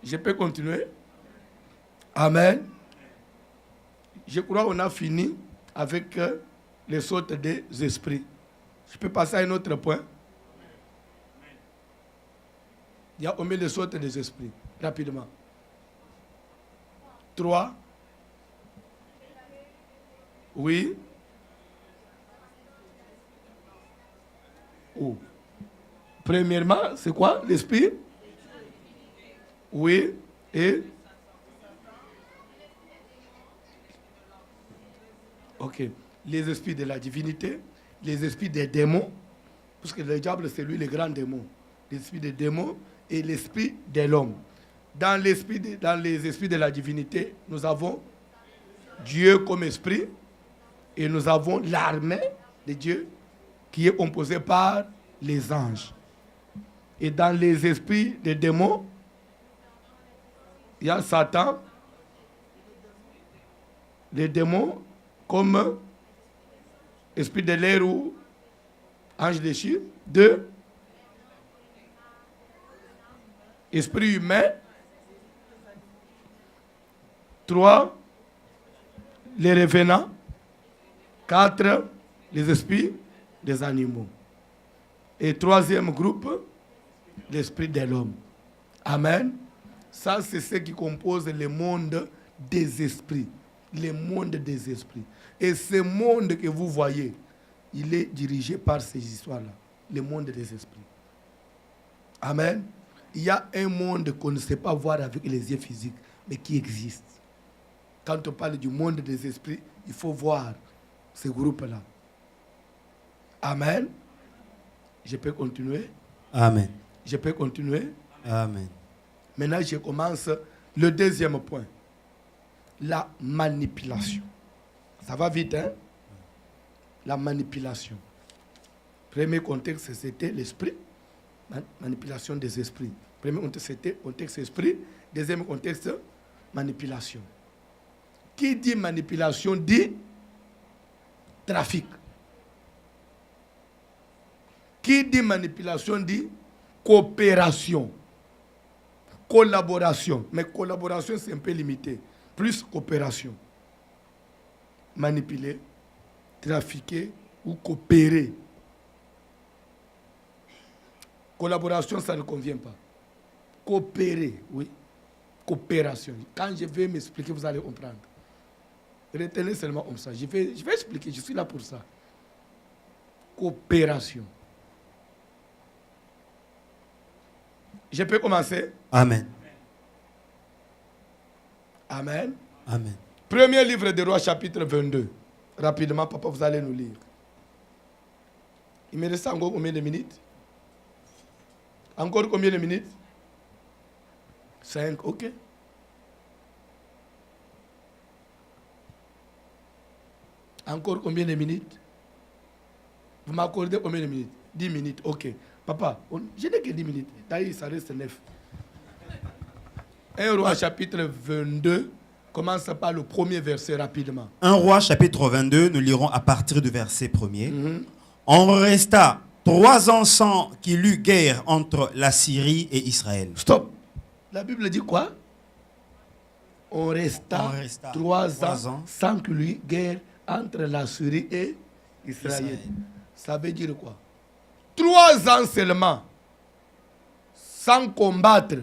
Je peux continuer? Amen. Je crois qu'on a fini avec les sortes des esprits. Je peux passer à un autre point. Il y a combien de sortes des esprits? Rapidement. 3. Oui. Oh. Premièrement, c'est quoi l'esprit? Oui. Et? Ok. Les esprits de la divinité, les esprits des démons, parce que le diable, c'est lui le grand démon. L'esprit des démons et l'esprit de l'homme. Dans les esprits de la divinité, nous avons Dieu comme esprit et nous avons l'armée de Dieu qui est composée par les anges. Et dans les esprits des démons, il y a Satan, les démons comme esprit de l'air ou ange déchu. 2, esprit humain. 3, les revenants. 4, les esprits des animaux. Et 3e groupe, l'esprit de l'homme. Amen. Ça, c'est ce qui compose le monde des esprits. Le monde des esprits. Et ce monde que vous voyez, il est dirigé par ces histoires-là. Le monde des esprits. Amen. Il y a un monde qu'on ne sait pas voir avec les yeux physiques, mais qui existe. Quand on parle du monde des esprits, il faut voir ces groupes-là. Amen. Je peux continuer? Amen. Je peux continuer? Amen. Maintenant, je commence le 2e point. La manipulation. Ça va vite, hein? La manipulation. Premier contexte, c'était l'esprit. Manipulation des esprits. Premier contexte, c'était contexte esprit. Deuxième contexte, manipulation. Qui dit manipulation dit trafic. Qui dit manipulation dit coopération. Collaboration. Mais collaboration, c'est un peu limité. Plus coopération. Manipuler, trafiquer ou coopérer. Collaboration, ça ne convient pas. Coopérer, oui. Coopération. Quand je vais m'expliquer, vous allez comprendre. Retenez seulement comme ça. Je vais expliquer, je suis là pour ça. Coopération. Je peux commencer? Amen. Amen. Amen. Premier livre des Rois, chapitre 22. Rapidement, papa, vous allez nous lire. Il me reste encore combien de minutes? Encore combien de minutes? 5, ok. Encore combien de minutes? Vous m'accordez combien de minutes? 10 minutes, ok. Papa, je n'ai que 10 minutes. D'ailleurs, ça reste 9. 1 Roi chapitre 22 commence par le premier verset rapidement. 1 Roi chapitre 22, nous lirons à partir du verset 1er. On resta 3 ans sans qu'il eût guerre entre la Syrie et Israël. Stop. La Bible dit quoi? On resta 3 ans sans qu'il y ait guerre entre la Syrie et Israël. Ça veut dire quoi? 3 ans seulement, sans combattre.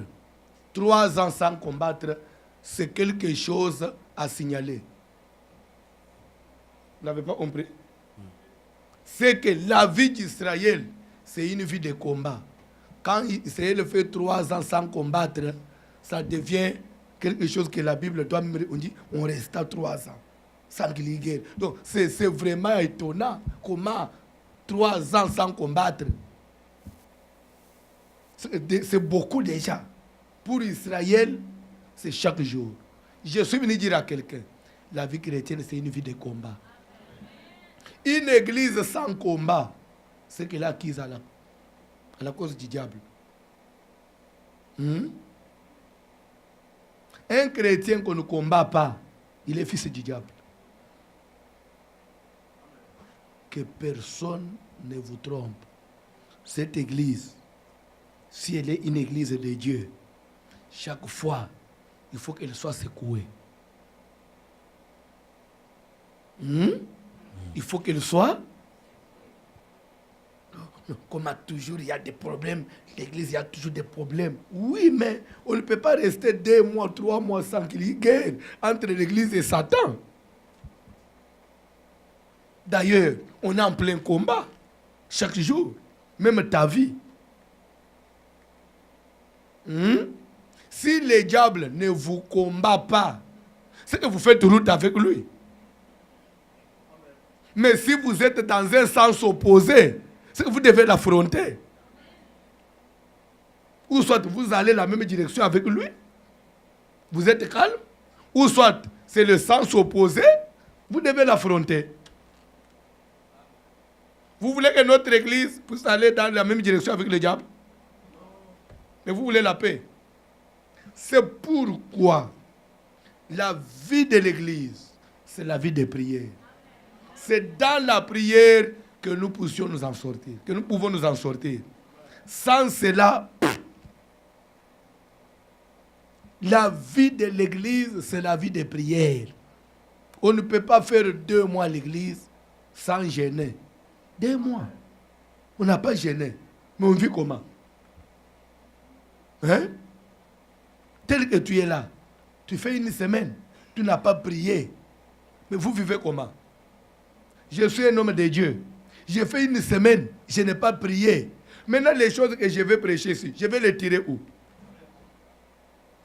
3 ans sans combattre, c'est quelque chose à signaler. Vous n'avez pas compris? C'est que la vie d'Israël, c'est une vie de combat. Quand Israël fait 3 ans sans combattre, ça devient quelque chose que la Bible doit me dire. On dit, on reste à 3 ans sans guerre. Donc, c'est vraiment étonnant comment 3 ans sans combattre. C'est beaucoup déjà. Pour Israël, c'est chaque jour. Je suis venu dire à quelqu'un, la vie chrétienne, c'est une vie de combat. Une église sans combat, c'est qu'elle est acquise à la cause du diable. Un chrétien qu'on ne combat pas, il est fils du diable. Que personne ne vous trompe. Cette église, si elle est une église de Dieu, chaque fois, il faut qu'elle soit secouée. Il faut qu'elle soit. Comme toujours, il y a des problèmes. L'église, il y a toujours des problèmes. Oui, mais on ne peut pas rester 2 mois, 3 mois sans qu'il y ait guerre entre l'église et Satan. D'ailleurs, on est en plein combat chaque jour, même ta vie. Si le diable ne vous combat pas, c'est que vous faites route avec lui. Mais si vous êtes dans un sens opposé, c'est que vous devez l'affronter. Ou soit vous allez la même direction avec lui, vous êtes calme, ou soit c'est le sens opposé, vous devez l'affronter. Vous voulez que notre église puisse aller dans la même direction avec le diable? Mais vous voulez la paix. C'est pourquoi la vie de l'église, c'est la vie de prière. C'est dans la prière que nous puissions nous en sortir, que nous pouvons nous en sortir. Sans cela, la vie de l'église, c'est la vie de prière. On ne peut pas faire 2 mois à l'église sans gêner. 2 mois. On n'a pas gêné. Mais on vit comment? Hein? Tel que tu es là, tu fais 1 semaine, tu n'as pas prié. Mais vous vivez comment? Je suis un homme de Dieu. J'ai fait 1 semaine, je n'ai pas prié. Maintenant, les choses que je vais prêcher ici, je vais les tirer où?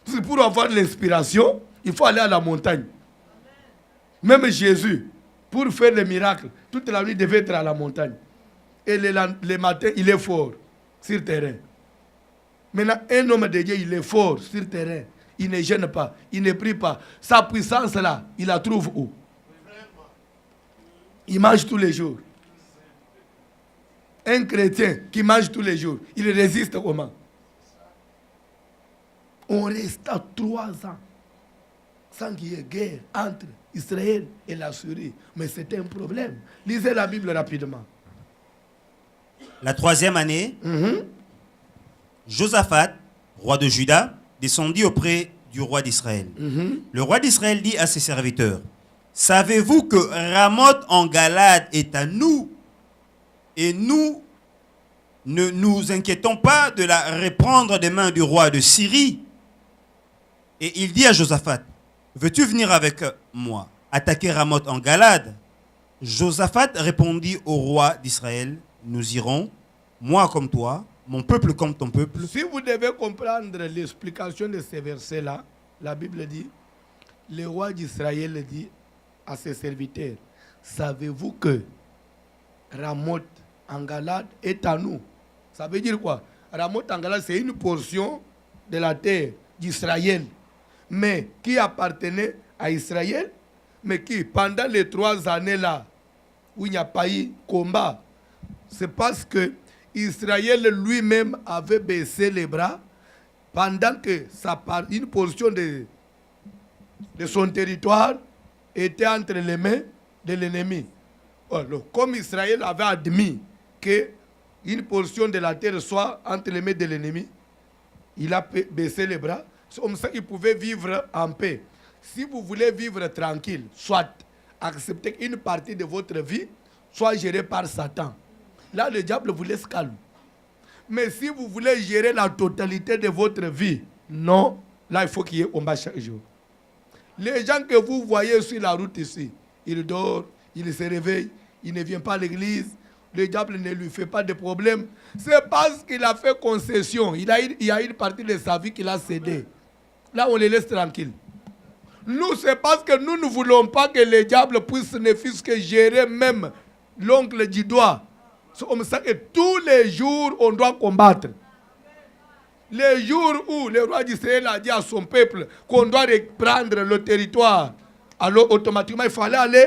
Parce que pour avoir l'inspiration, il faut aller à la montagne. Même Jésus, pour faire les miracles, toute la nuit devait être à la montagne. Et le matin, il est fort sur terrain. Maintenant, un homme de Dieu, il est fort sur terrain. Il ne gêne pas, il ne prie pas. Sa puissance là, il la trouve où? Il mange tous les jours. Un chrétien qui mange tous les jours, il résiste comment? On reste à 3 ans sans qu'il y ait guerre entre Israël et la Syrie. Mais c'est un problème. Lisez la Bible rapidement. La 3e année, Josaphat, roi de Juda, descendit auprès du roi d'Israël. Le roi d'Israël dit à ses serviteurs, « Savez-vous que Ramoth en Galade est à nous et nous ne nous inquiétons pas de la reprendre des mains du roi de Syrie ?» Et il dit à Josaphat, « Veux-tu venir avec moi attaquer Ramoth en Galade ?» Josaphat répondit au roi d'Israël, « Nous irons, moi comme toi, mon peuple comme ton peuple. » Si vous devez comprendre l'explication de ces versets-là, la Bible dit, le roi d'Israël dit à ses serviteurs, « Savez-vous que Ramoth en Galade est à nous ?» Ça veut dire quoi? Ramoth en Galade, c'est une portion de la terre d'Israël, mais qui appartenait à Israël, mais qui, pendant les 3 années-là, où il n'y a pas eu combat, c'est parce que Israël lui-même avait baissé les bras pendant que une portion de son territoire était entre les mains de l'ennemi. Alors, comme Israël avait admis qu'une portion de la terre soit entre les mains de l'ennemi, il a baissé les bras. C'est comme ça qu'il pouvait vivre en paix. Si vous voulez vivre tranquille, soit acceptez qu'une partie de votre vie soit gérée par Satan. Là, le diable vous laisse calme. Mais si vous voulez gérer la totalité de votre vie, non, là, il faut qu'il y ait combat chaque jour. Les gens que vous voyez sur la route ici, ils dorment, ils se réveillent, ils ne viennent pas à l'église, le diable ne lui fait pas de problème. C'est parce qu'il a fait concession. Il y a une partie de sa vie qu'il a cédé. Là, on les laisse tranquilles. Nous, c'est parce que nous ne voulons pas que le diable puisse ne fût-ce que gérer même l'ongle du doigt. C'est comme ça que tous les jours, on doit combattre. Les jours où le roi d'Israël a dit à son peuple qu'on doit reprendre le territoire, alors automatiquement, il fallait aller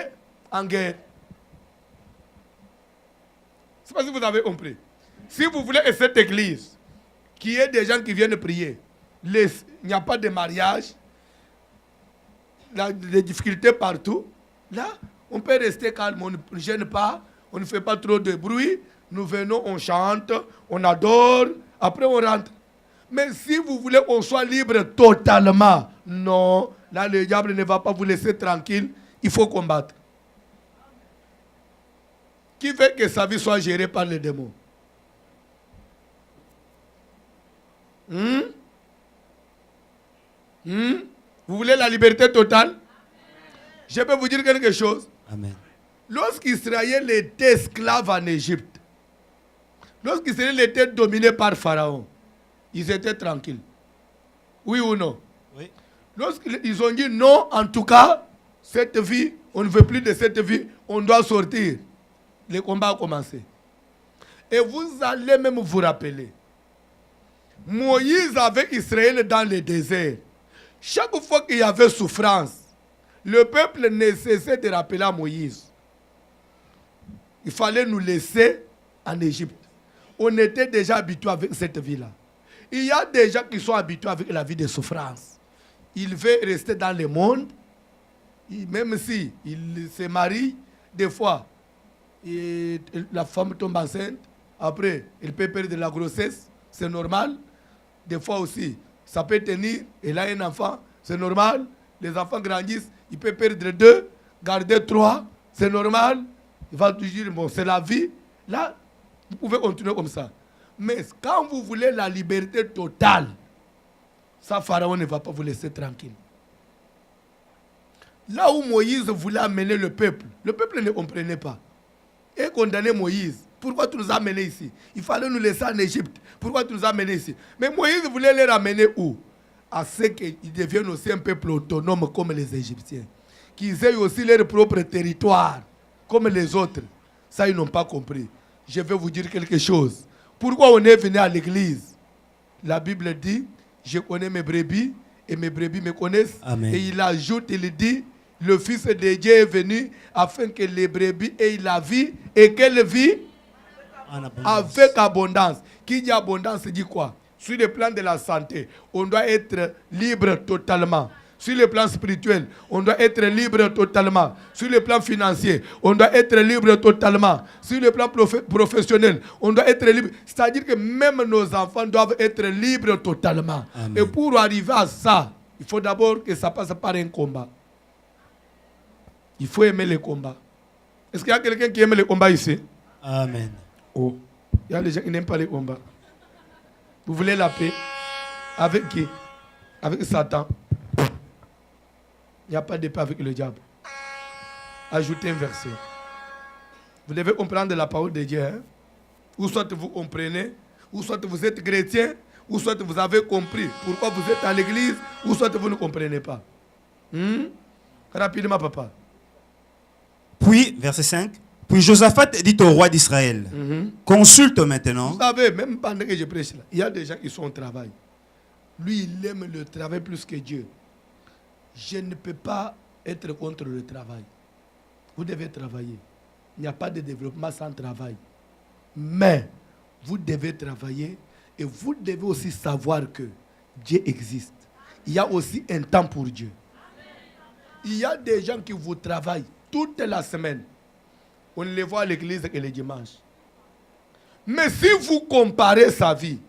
en guerre. Je ne sais pas si vous avez compris. Si vous voulez que cette église, qu'il y ait des gens qui viennent prier, il n'y a pas de mariage, des difficultés partout, là, on peut rester calme, on ne gêne pas, on ne fait pas trop de bruit, nous venons, on chante, on adore, après on rentre. Mais si vous voulez qu'on soit libre totalement, non, là le diable ne va pas vous laisser tranquille, il faut combattre. Qui veut que sa vie soit gérée par les démons? Vous voulez la liberté totale? Je peux vous dire quelque chose. Amen. Lorsqu'Israël était esclave en Égypte, lorsqu'Israël était dominé par Pharaon, ils étaient tranquilles. Oui ou non? Oui. Lorsqu'ils ont dit non, en tout cas, cette vie, on ne veut plus de cette vie, on doit sortir. Le combat a commencé. Et vous allez même vous rappeler, Moïse avec Israël dans le désert. Chaque fois qu'il y avait souffrance, le peuple ne cessait de rappeler à Moïse. Il fallait nous laisser en Égypte. On était déjà habitués avec cette vie-là. Il y a des gens qui sont habitués avec la vie de souffrance. Ils veulent rester dans le monde, même si ils se marient, des fois, la femme tombe enceinte, après, elle peut perdre la grossesse, c'est normal. Des fois aussi, ça peut tenir, elle a un enfant, c'est normal. Les enfants grandissent, il peut perdre 2, garder 3, c'est normal. Il va toujours dire, bon, c'est la vie. Là, vous pouvez continuer comme ça. Mais quand vous voulez la liberté totale, ça, Pharaon ne va pas vous laisser tranquille. Là où Moïse voulait amener le peuple ne comprenait pas. Et condamner Moïse. Pourquoi tu nous as amenés ici? Il fallait nous laisser en Égypte. Pourquoi tu nous as amenés ici? Mais Moïse voulait les ramener où? À ce qu'ils deviennent aussi un peuple autonome comme les Égyptiens. Qu'ils aient aussi leur propre territoire comme les autres. Ça, ils n'ont pas compris. Je vais vous dire quelque chose. Pourquoi on est venu à l'église? La Bible dit, je connais mes brebis et mes brebis me connaissent. Amen. Et il ajoute, il dit, le Fils de Dieu est venu afin que les brebis aient la vie et qu'elle vit avec abondance. Qui dit abondance dit quoi? Sur le plan de la santé, on doit être libre totalement. Sur le plan spirituel, on doit être libre totalement. Sur le plan financier, on doit être libre totalement. Sur le plan professionnel, on doit être libre. C'est-à-dire que même nos enfants doivent être libres totalement. Amen. Et pour arriver à ça, il faut d'abord que ça passe par un combat. Il faut aimer les combats. Est-ce qu'il y a quelqu'un qui aime les combats ici? Amen. Oh, il y a des gens qui n'aiment pas les combats. Vous voulez la paix? Avec qui? Avec Satan. Il n'y a pas de paix avec le diable. Ajoutez un verset. Vous devez comprendre la parole de Dieu. Hein? Ou soit vous comprenez, ou soit vous êtes chrétien, ou soit vous avez compris pourquoi vous êtes à l'église, ou soit vous ne comprenez pas. Rapidement, papa. Puis, verset 5, puis Josaphat dit au roi d'Israël, consulte maintenant. Vous savez, même pendant que je prêche là, il y a des gens qui sont au travail. Lui, il aime le travail plus que Dieu. Je ne peux pas être contre le travail. Vous devez travailler. Il n'y a pas de développement sans travail. Mais vous devez travailler et vous devez aussi savoir que Dieu existe. Il y a aussi un temps pour Dieu. Il y a des gens qui vous travaillent toute la semaine. On les voit à l'église que les dimanches. Mais si vous comparez sa vie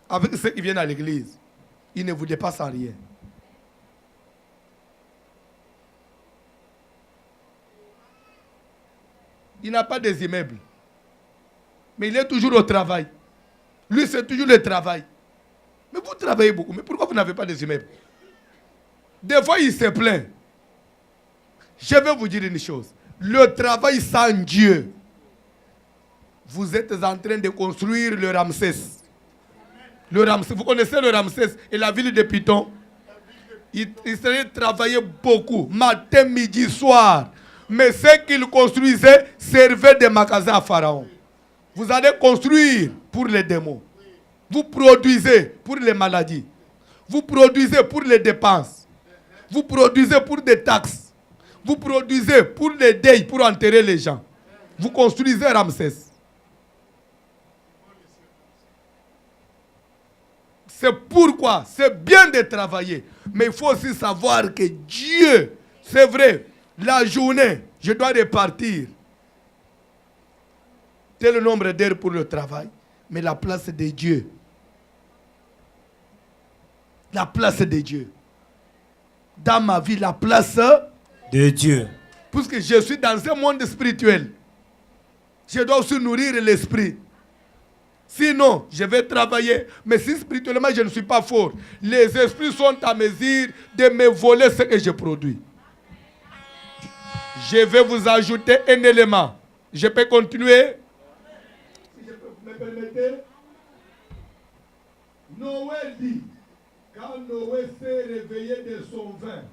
avec ceux qui viennent à l'église, il ne vous dépasse en rien. Il n'a pas des immeubles. Mais il est toujours au travail. Lui, c'est toujours le travail. Mais vous travaillez beaucoup. Mais pourquoi vous n'avez pas des immeubles? Des fois, il se plaint. Je vais vous dire une chose. Le travail sans Dieu, vous êtes en train de construire le Ramsès. Le Ramsès, vous connaissez le Ramsès et la ville de Python? Il serait travailler beaucoup, matin, midi, soir. Mais ce qu'il construisait servait de magasin à Pharaon. Vous allez construire pour les démons. Vous produisez pour les maladies. Vous produisez pour les dépenses. Vous produisez pour des taxes. Vous produisez pour les deuils, pour enterrer les gens. Vous construisez Ramsès. C'est pourquoi c'est bien de travailler. Mais il faut aussi savoir que Dieu, c'est vrai, la journée, je dois repartir. Tel le nombre d'heures pour le travail. Mais la place de Dieu. La place de Dieu. Dans ma vie, la place de Dieu. Puisque je suis dans un monde spirituel. Je dois aussi nourrir l'esprit. Sinon, je vais travailler. Mais si spirituellement, je ne suis pas fort, les esprits sont à mesure de me voler ce que je produis. Je vais vous ajouter un élément. Je peux continuer? Si je me permettez. Noé dit, quand Noé s'est réveillé de son vin,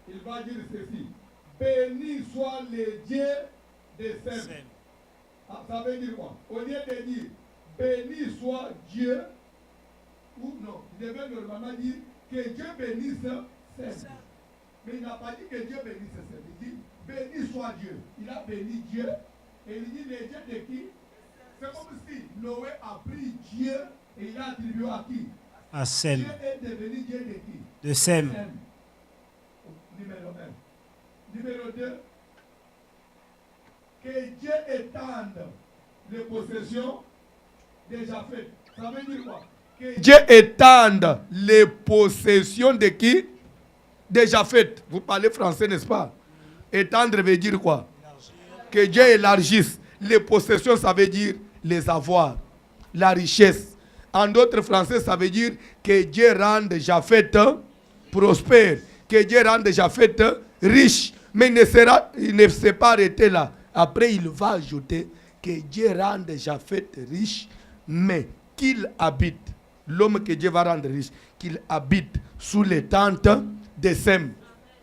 il va dire ceci: béni soit le Dieu des Sem. Ça veut dire quoi? Au lieu de dire béni soit Dieu, ou non, il devait normalement dire que Dieu bénisse Sem. Mais il n'a pas dit que Dieu bénisse Sem. Il dit béni soit Dieu. Il a béni Dieu et il dit le Dieu de qui? C'est comme si Noé a pris Dieu et il a attribué à qui? À Sem. Dieu est devenu Dieu de qui? De Sem. Numéro 1. Numéro 2. Que Dieu étende les possessions déjà faites. Ça veut dire quoi? Que Dieu étende les possessions de qui? Déjà faites. Vous parlez français, n'est-ce pas? Étendre veut dire quoi? Que Dieu élargisse. Les possessions, ça veut dire les avoirs, la richesse. En d'autres français, ça veut dire que Dieu rende Japhet prospère, que Dieu rende Japhet riche. Mais il ne s'est pas arrêté là. Après, il va ajouter que Dieu rende Japhet riche, mais qu'il habite, l'homme que Dieu va rendre riche, qu'il habite sous les tentes de Sem.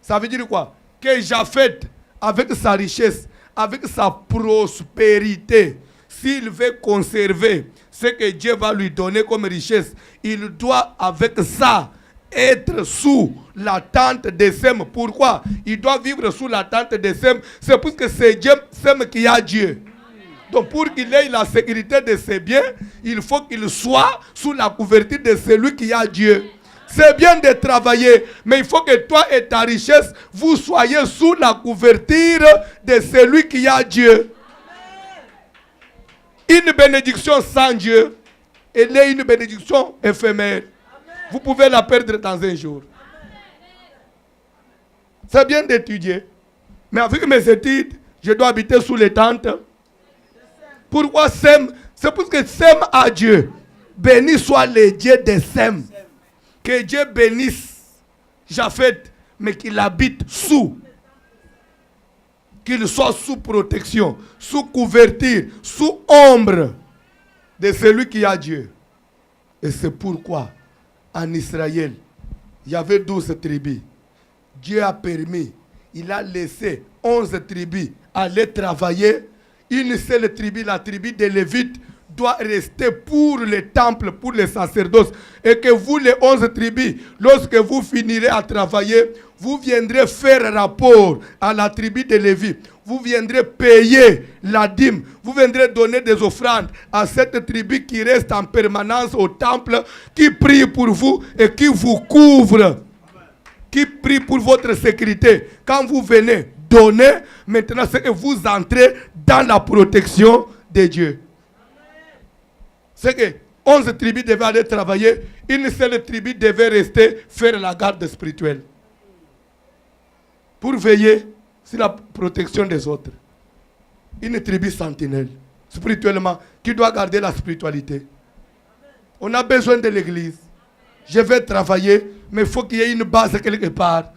Ça veut dire quoi? Que Japhet, avec sa richesse, avec sa prospérité, s'il veut conserver ce que Dieu va lui donner comme richesse, il doit avec ça être sous la tente de Sem. Pourquoi? Il doit vivre sous la tente de Sem. C'est parce que c'est Dieu Sem qui a Dieu. Donc pour qu'il ait la sécurité de ses biens, il faut qu'il soit sous la couverture de celui qui a Dieu. C'est bien de travailler, mais il faut que toi et ta richesse, vous soyez sous la couverture de celui qui a Dieu. Une bénédiction sans Dieu, elle est une bénédiction éphémère. Vous pouvez la perdre dans un jour. C'est bien d'étudier. Mais avec mes études, je dois habiter sous les tentes. Pourquoi Sem? C'est parce que Sem a Dieu. Béni soit le Dieu de Sem. Que Dieu bénisse Japhet, mais qu'il habite sous. Qu'il soit sous protection, sous couverture, sous ombre de celui qui a Dieu. Et c'est pourquoi en Israël, il y avait 12 tribus. Dieu a permis, il a laissé 11 tribus aller travailler. Une seule tribu, la tribu des Lévites, doit rester pour le temple, pour les sacerdoces. Et que vous, les 11 tribus, lorsque vous finirez à travailler, vous viendrez faire rapport à la tribu de Lévi. Vous viendrez payer la dîme. Vous viendrez donner des offrandes à cette tribu qui reste en permanence au temple, qui prie pour vous et qui vous couvre. Qui prie pour votre sécurité. Quand vous venez donner, maintenant c'est que vous entrez dans la protection de Dieu. C'est que 11 tribus devaient aller travailler, une seule tribu devait rester faire la garde spirituelle. Pour veiller sur la protection des autres. Une tribu sentinelle. spirituellement, qui doit garder la spiritualité. On a besoin de l'église. Je vais travailler, mais il faut qu'il y ait une base quelque part.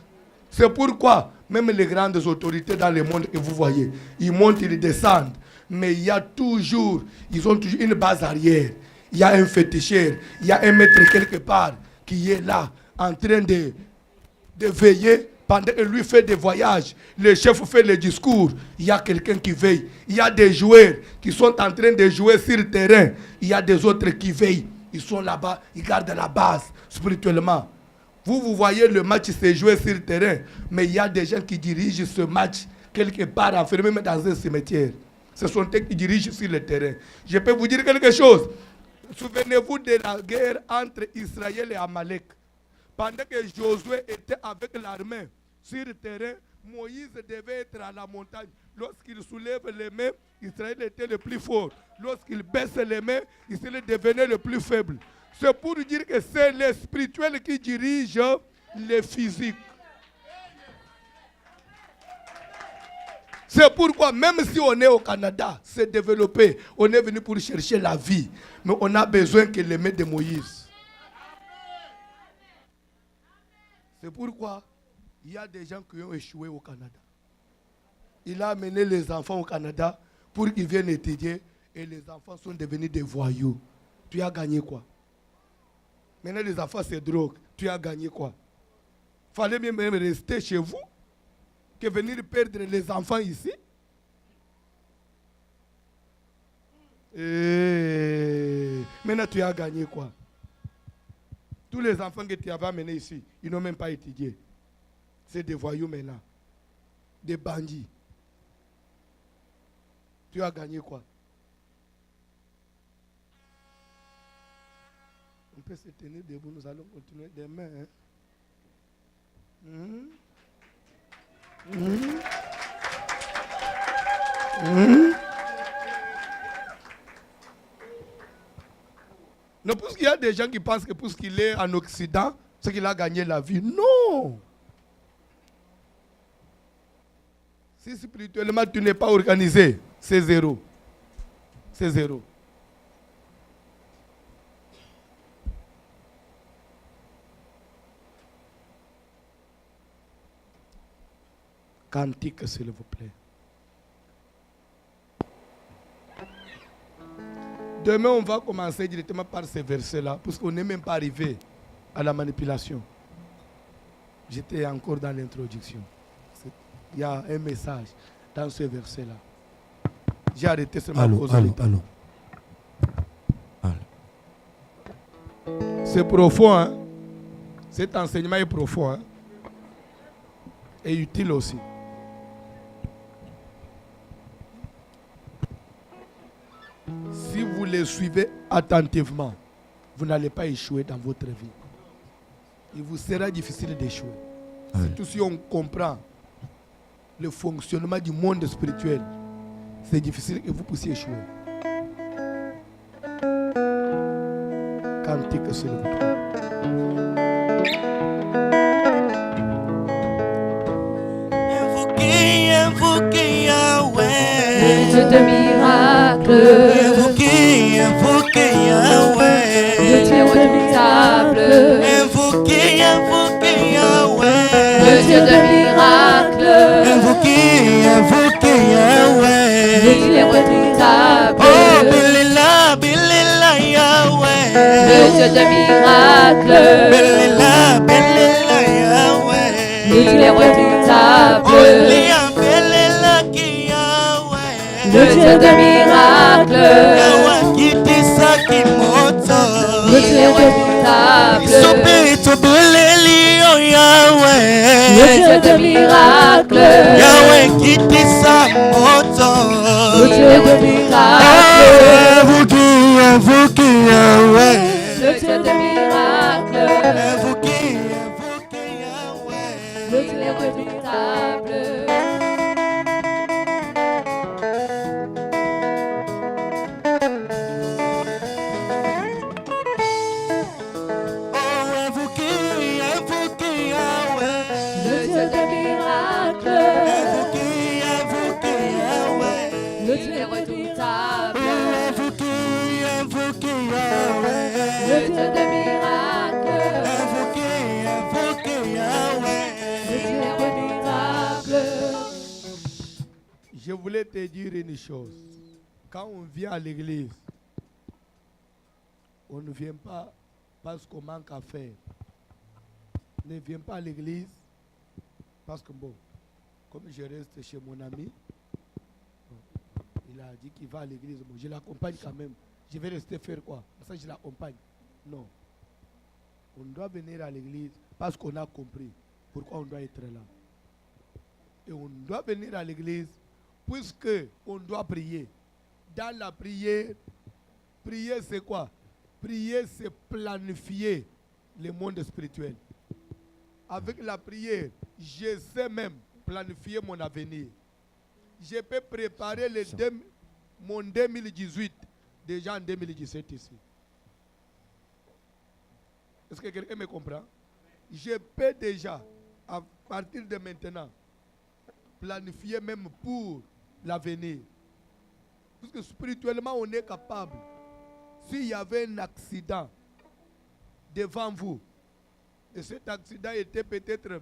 C'est pourquoi, même les grandes autorités dans le monde que vous voyez, ils montent, ils descendent. Mais il y a toujours, ils ont toujours une base arrière. Il y a un féticheur, il y a un maître quelque part qui est là, en train de veiller pendant que lui fait des voyages. Le chef fait le discours, il y a quelqu'un qui veille. Il y a des joueurs qui sont en train de jouer sur le terrain. Il y a des autres qui veillent. Ils sont là-bas, ils gardent la base spirituellement. Vous voyez le match se jouer sur le terrain, mais il y a des gens qui dirigent ce match quelque part enfermés dans un cimetière. Ce sont eux qui dirigent sur le terrain. Je peux vous dire quelque chose. Souvenez-vous de la guerre entre Israël et Amalek. Pendant que Josué était avec l'armée sur le terrain, Moïse devait être à la montagne. Lorsqu'il soulève les mains, Israël était le plus fort. Lorsqu'il baisse les mains, Israël devenait le plus faible. C'est pour dire que c'est le spirituel qui dirige le physique. C'est pourquoi, même si on est au Canada, c'est développé, on est venu pour chercher la vie. Mais on a besoin que les mains de Moïse. C'est pourquoi il y a des gens qui ont échoué au Canada. Il a amené les enfants au Canada pour qu'ils viennent étudier et les enfants sont devenus des voyous. Tu as gagné quoi? Maintenant les enfants c'est drogue. Tu as gagné quoi? Fallait même rester chez vous que venir perdre les enfants ici. Et maintenant tu as gagné quoi? Tous les enfants que tu avais amenés ici, ils n'ont même pas étudié. C'est des voyous maintenant. Des bandits. Tu as gagné quoi? On peut se tenir debout, nous allons continuer demain. Non, parce qu'il y a des gens qui pensent que parce qu'il est en Occident, c'est qu'il a gagné la vie. Non! Si spirituellement tu n'es pas organisé, c'est zéro. C'est zéro. Cantique, s'il vous plaît. Demain, on va commencer directement par ces versets-là, parce qu'on n'est même pas arrivé à la manipulation. J'étais encore dans l'introduction. Il y a un message dans ce verset-là. J'ai arrêté seulement pour cause de temps. C'est profond, hein? Cet enseignement est profond, hein? Et utile aussi. Si vous les suivez attentivement, vous n'allez pas échouer dans votre vie. Il vous sera difficile d'échouer. Surtout si on comprend le fonctionnement du monde spirituel, c'est difficile que vous puissiez échouer. Cantique, s'il vous plaît. Invoquez Yahweh, Dieu de miracles, invoquez Yahweh, le Dieu redoutable, invoquez Yahweh, le Dieu de miracles, invoquez Yahweh, il est redoutable, oh Belela Yahweh, le Dieu de miracles, Belela Yahweh, il est redoutable, oh Belela Yahweh, le Dieu de miracles, Yahweh kitisa kimoto, le Dieu redoutable, Sopeto beleli oh Yahweh, le Dieu de miracles, Yahweh kitisa moto, le Dieu de miracles, invoquez Yahweh, le Dieu de miracles, invoquez Yahweh, le Dieu redoutable. invoquez Yahweh, Le Dieu de miracles, invoquez Yahweh, le Dieu redoutable, Je voulais te dire une chose. Quand on vient à l'église, on ne vient pas parce qu'on manque à faire. On ne vient pas à l'église parce que, bon, comme je reste chez mon ami, il a dit qu'il va à l'église. Bon, je l'accompagne quand même. Je vais rester faire quoi? Ça, je l'accompagne. Non. On doit venir à l'église parce qu'on a compris pourquoi on doit être là. Et on doit venir à l'église puisque on doit prier. Dans la prière, prier c'est quoi? Prier c'est planifier le monde spirituel. Avec la prière, je sais même planifier mon avenir. Je peux préparer mon 2018 déjà en 2017 ici. Est-ce que quelqu'un me comprend? Je peux déjà, à partir de maintenant, planifier même pour l'avenir. Parce que spirituellement, on est capable. S'il y avait un accident devant vous, et cet accident était peut-être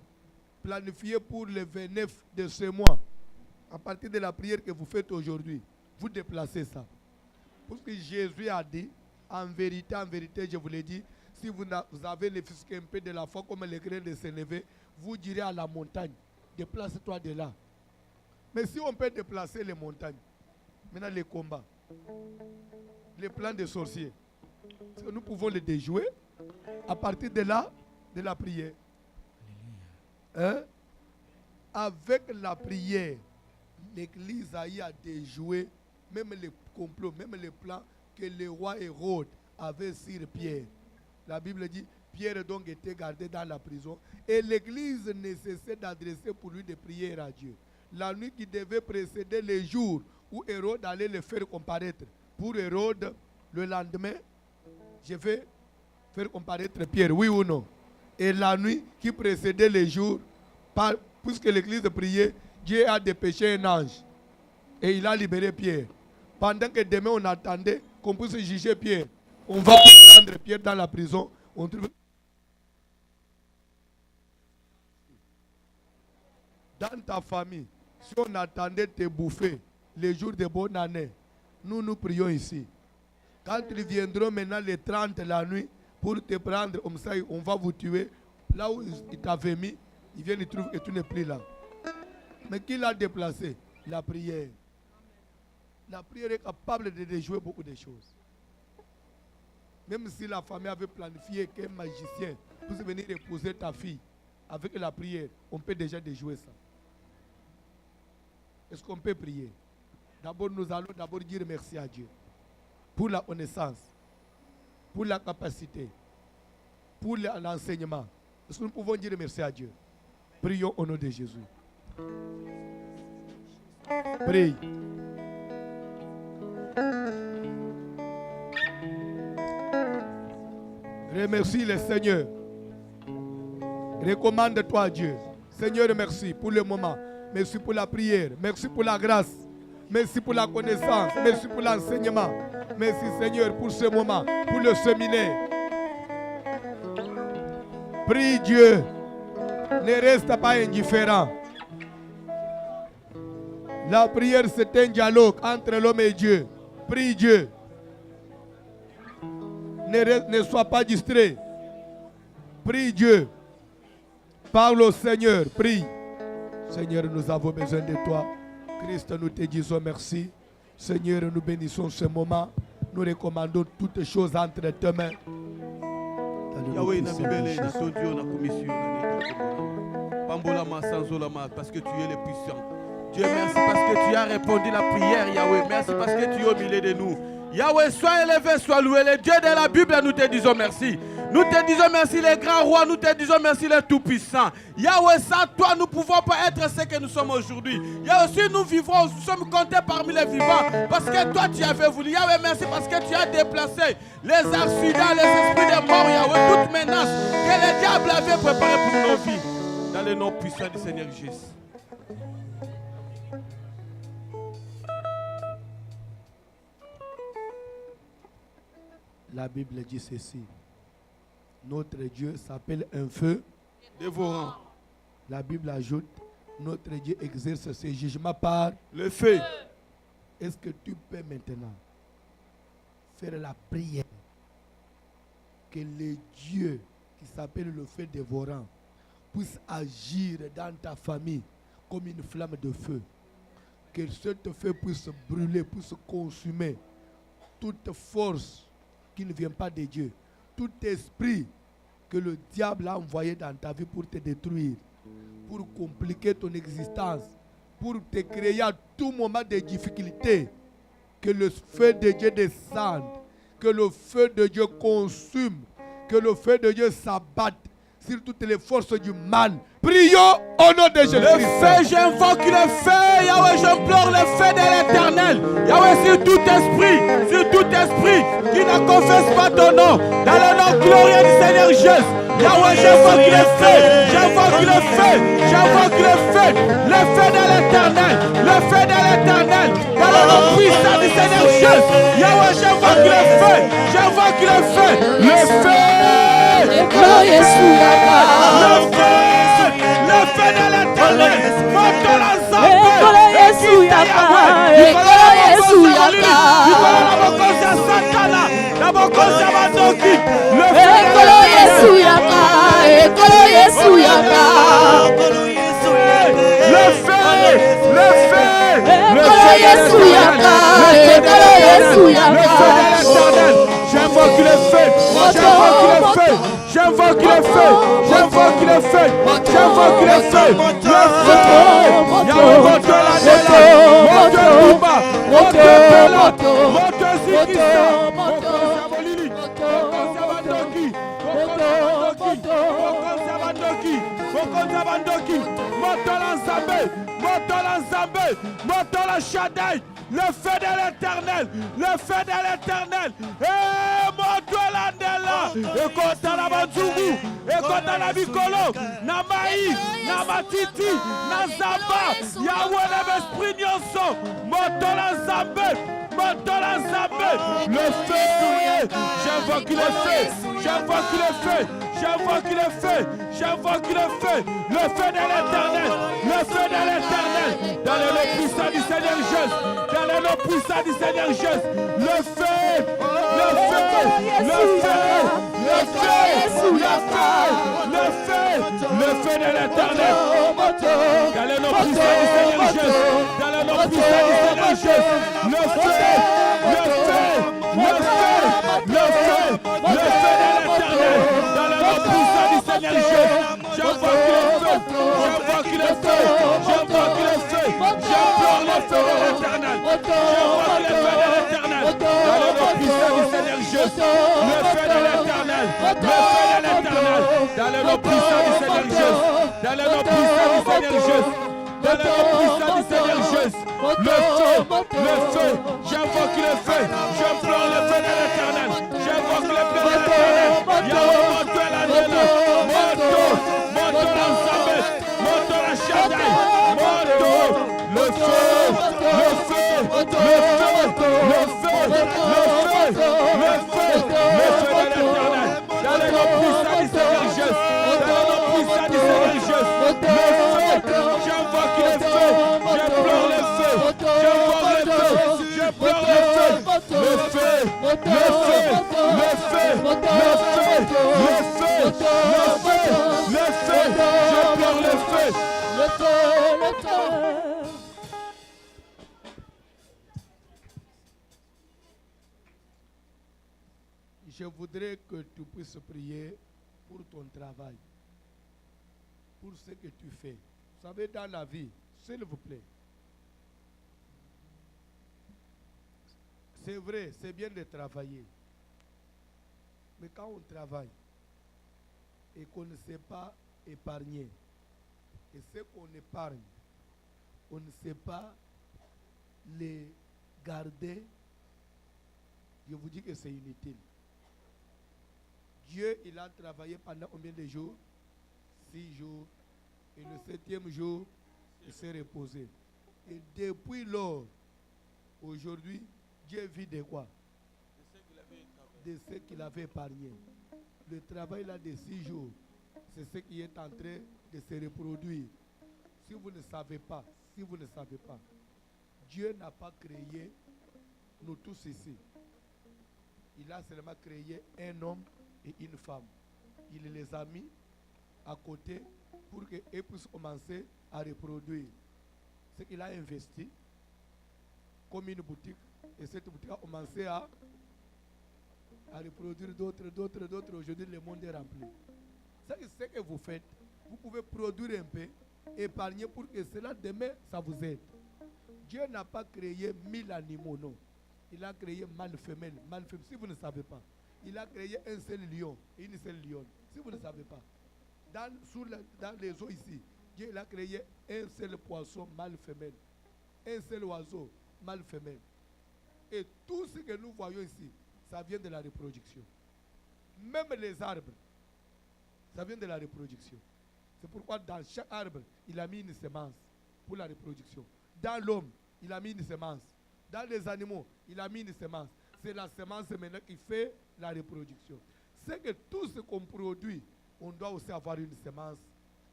planifié pour le 29 de ce mois, à partir de la prière que vous faites aujourd'hui, vous déplacez ça. Parce que Jésus a dit, en vérité, je vous l'ai dit, si vous avez le fisc un peu de la foi comme le grain de s'élever, vous direz à la montagne, déplace-toi de là. Mais si on peut déplacer les montagnes, maintenant les combats, les plans des sorciers, nous pouvons les déjouer à partir de là, de la prière. Hein? Avec la prière, l'Église a eu à déjouer même les complots, même les plans que le roi Hérode avait sur Pierre. La Bible dit, Pierre donc était gardé dans la prison et l'Église ne cessait d'adresser pour lui des prières à Dieu. La nuit qui devait précéder les jours où Hérode allait le faire comparaître. Pour Hérode, le lendemain, je vais faire comparaître Pierre, oui ou non? Et la nuit qui précédait les jours, puisque l'Église priait, Dieu a dépêché un ange et il a libéré Pierre. Pendant que demain on attendait qu'on puisse juger Pierre, on va prendre Pierre dans la prison. On trouve dans ta famille, si on attendait te bouffer les jours de bonne année, nous prions ici. Quand ils viendront maintenant les 30 la nuit pour te prendre, comme ça on va vous tuer. Là où il t'avait mis, ils viennent, ils trouvent que tu n'es plus là. Mais qui l'a déplacé? La prière. La prière est capable de déjouer beaucoup de choses. Même si la famille avait planifié qu'un magicien puisse venir épouser ta fille, avec la prière, on peut déjà déjouer ça. Est-ce qu'on peut prier? D'abord, nous allons d'abord dire merci à Dieu pour la connaissance, pour la capacité, pour l'enseignement. Est-ce que nous pouvons dire merci à Dieu? Prions au nom de Jésus. Prie. Remercie le Seigneur. Recommande-toi à Dieu. Seigneur, merci pour le moment. Merci pour la prière. Merci pour la grâce. Merci pour la connaissance. Merci pour l'enseignement. Merci Seigneur pour ce moment, pour le séminaire. Prie Dieu. Ne reste pas indifférent. La prière, c'est un dialogue entre l'homme et Dieu. Prie Dieu. Ne sois pas distrait. Prie Dieu. Parle au Seigneur. Prie. Seigneur, nous avons besoin de toi. Christ, nous te disons merci. Seigneur, nous bénissons ce moment. Nous recommandons toutes choses entre tes mains. Yahweh, na bibele na ton Dieu na commission Pambola ma sans olama parce que tu es le puissant. Dieu, merci parce que tu as répondu la prière, Yahweh. Merci parce que tu es au milieu de nous. Yahweh, sois élevé, sois loué. Le Dieu de la Bible, nous te disons merci. Nous te disons merci, les grands rois. Nous te disons merci, les tout-puissants. Yahweh, sans toi, nous ne pouvons pas être ce que nous sommes aujourd'hui. Yahweh, si nous vivons, nous sommes comptés parmi les vivants. Parce que toi, tu avais voulu. Yahweh, merci parce que tu as déplacé les accidents, les esprits de mort, Yahweh, toute menace que le diable avait préparée pour nos vies. Dans le nom puissant du Seigneur Jésus. La Bible dit ceci. Notre Dieu s'appelle un feu dévorant. La Bible ajoute notre Dieu exerce ses jugements par Le feu. Est-ce que tu peux maintenant faire la prière que le Dieu qui s'appelle le feu dévorant puisse agir dans ta famille comme une flamme de feu? Que ce feu puisse brûler, puisse consumer toute force qui ne vient pas de Dieu, tout esprit que le diable a envoyé dans ta vie pour te détruire, pour compliquer ton existence, pour te créer à tout moment de difficultés. Que le feu de Dieu descende, que le feu de Dieu consume, que le feu de Dieu s'abatte sur toutes les forces du mal. Prions au nom de Jésus. Le feu, j'invoque le feu. Yahweh, j'implore le feu de l'éternel. Yahweh, sur tout esprit qui ne confesse pas ton nom, dans le nom glorieux du Seigneur Jésus. Yahweh, j'invoque le feu, j'invoque le feu, j'invoque le feu de l'éternel, dans le nom puissant du Seigneur Jésus. Yahweh, j'invoque le feu, le feu de l'éternel, monte l'ensemble. J'invoque le feu, j'invoque le feu, j'invoque le feu, j'invoque le feu, Yahweh, monte la dela, monte Touba, monte Bela, monte Zikista, monte Sabolili, monte Sabandoki, monte l'Anzambé, monte la Shaddai. Le feu de l'éternel, et monte l'Andela, et contre la Banzougou, et contre la Bicolo, Namaï, Namatiti, Nazamba, Yahweh l'esprit nyonso, monte l'Anzambé, le feu, j'invoque le feu, j'invoque le feu de l'éternel, dans le nom puissant du Seigneur Jésus, le feu de l'éternel, dans le nom puissant du Seigneur Jésus, le feu J'invoque le feu, j'implore le feu de l'éternel, dans le nom puissant du Seigneur Jésus, le feu de l'éternel, dans le nom puissant du Seigneur Jésus, dans le nom puissant du Seigneur Jésus, le feu, j'invoque le feu, j'implore le feu de l'éternel, j'invoque le feu de l'éternel, Yahweh, monte l'Andela, monte l'Anzambé, monte la Shaddai, monte le feu de l'éternel, dans le nom puissant du Seigneur Jésus, j'invoque le feu, j'implore le feu, Je voudrais que tu puisses prier pour ton travail, pour ce que tu fais. Vous savez, dans la vie, s'il vous plaît, c'est vrai, c'est bien de travailler. Mais quand on travaille et qu'on ne sait pas épargner, et ce qu'on épargne, on ne sait pas les garder, je vous dis que c'est inutile. Dieu, il a travaillé pendant combien de jours? 6 jours. Et le 7e jour, il s'est reposé. Et depuis lors, aujourd'hui, Dieu vit de quoi? De ce qu'il avait épargné. Le travail là de 6 jours, c'est ce qui est en train de se reproduire. si vous ne savez pas, Dieu n'a pas créé nous tous ici. Il a seulement créé un homme et une femme. Il les a mis à côté pour qu'ils puissent commencer à reproduire. C'est qu'il a investi comme une boutique et cette boutique a commencé à reproduire d'autres. Aujourd'hui, le monde est rempli. C'est ce que vous faites. Vous pouvez produire un peu, épargner pour que cela demain, ça vous aide. Dieu n'a pas créé 1000 animaux, non. Il a créé mâle, femelle, si vous ne savez pas. Il a créé un seul lion et une seule lionne, si vous ne savez pas. Dans les eaux ici, Dieu il a créé un seul poisson, mâle, femelle. Un seul oiseau, mâle, femelle. Et tout ce que nous voyons ici, ça vient de la reproduction. Même les arbres, ça vient de la reproduction. C'est pourquoi dans chaque arbre, il a mis une semence pour la reproduction. Dans l'homme, il a mis une semence. Dans les animaux, il a mis une semence. C'est la semence maintenant qui fait la reproduction. C'est que tout ce qu'on produit, on doit aussi avoir une semence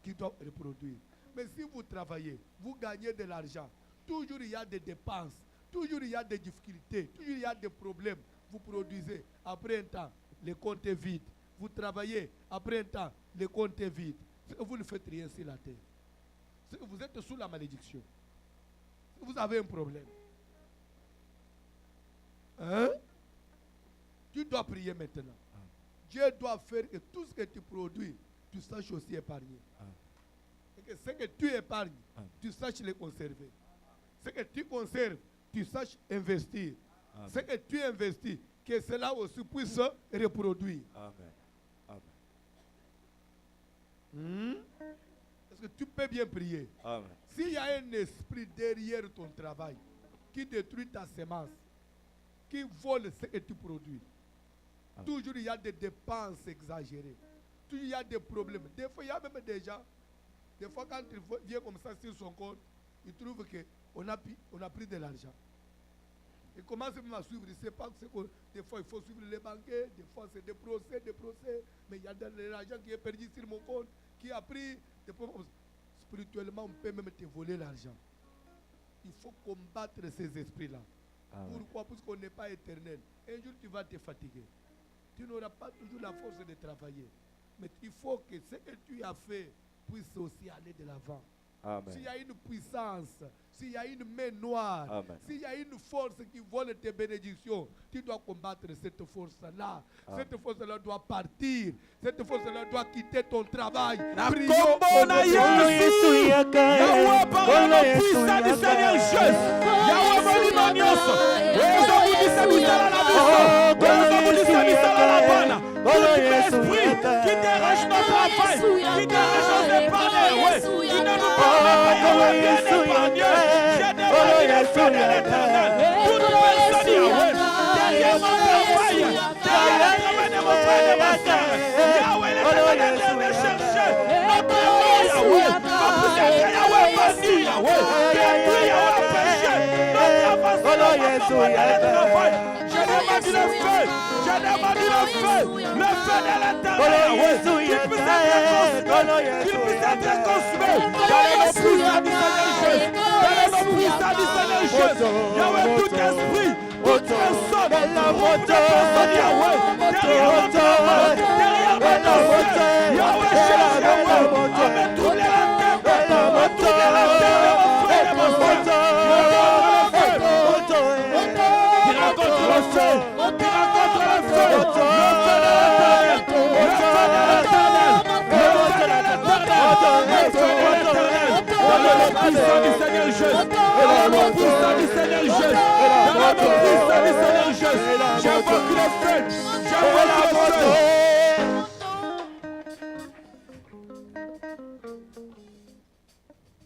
qui doit reproduire. Mais si vous travaillez, vous gagnez de l'argent, toujours il y a des dépenses, toujours il y a des difficultés, toujours il y a des problèmes. Vous produisez, après un temps, le compte est vide. Vous travaillez, après un temps, le compte est vide. Vous ne faites rien sur la terre. Vous êtes sous la malédiction. Vous avez un problème. Hein? Tu dois prier maintenant. Dieu doit faire que tout ce que tu produis, tu saches aussi épargner. Et que ce que tu épargnes, tu saches les conserver. Ce que tu conserves, tu saches investir. Ce que tu investis, que cela aussi puisse reproduire. Amen. Est-ce que tu peux bien prier? Amen. S'il y a un esprit derrière ton travail qui détruit ta semence, qui vole ce que tu produis, toujours il y a des dépenses exagérées. Toujours il y a des problèmes. Des fois, il y a même des gens, des fois quand il vient comme ça sur son compte, il trouve qu'on a pris de l'argent. Il commence même à suivre. Il ne sait pas que des fois il faut suivre les banquiers, des fois c'est des procès, mais il y a de l'argent qui est perdu sur mon compte, qui a pris des problèmes. Spirituellement, on peut même te voler l'argent. Il faut combattre ces esprits-là. Pourquoi? Parce qu'on n'est pas éternel. Un jour, tu vas te fatiguer. Tu n'auras pas toujours la force de travailler. Mais il faut que ce que tu as fait puisse aussi aller de l'avant. S'il y a une puissance, s'il y a une main noire, s'il y a une force qui vole tes bénédictions, tu dois combattre cette force-là. Cette force-là doit partir. Cette force-là doit quitter ton travail. Prions Yahweh, par la puissance du Seigneur Jésus. Yahweh, Molimanioso. Esprit qui dérange notre travail, qui dérange notre épargne, qui ne nous permet pas bien épargner. J'ai demandé le feu de l'Éternel. Toute personne, Yahweh, derrière mon travail, derrière le travail de mon frère et de ma soeur, Yahweh, l'Éternel vient me chercher. Notre mort, Yahweh, comme vous êtes, Yahweh, vas-y, Yahweh, détruis, Yahweh, péché. Notre avancement, le travail. Je demande le feu, je demande le feu de l'Éternel, qu'il puisse être consumé, dans le puissant du Seigneur Jésus, dans le puissant du Seigneur Jésus, Yahweh, tout esprit, toute personne, Yahweh, derrière mon travail, derrière mon dossier, Yahweh, cherche, Yahweh, on me trouble la tête, on me trouble la tête de mon frère et de mon soeur, qui rencontre le feu, qui rencontre le feu, le feu de l'Éternel, le feu de l'Éternel, le feu de l'Éternel, dans le puissant du Seigneur Jésus, dans le puissant du Seigneur Jésus, dans le puissant du Seigneur Jésus, j'invoque le feu, j'invoque le feu.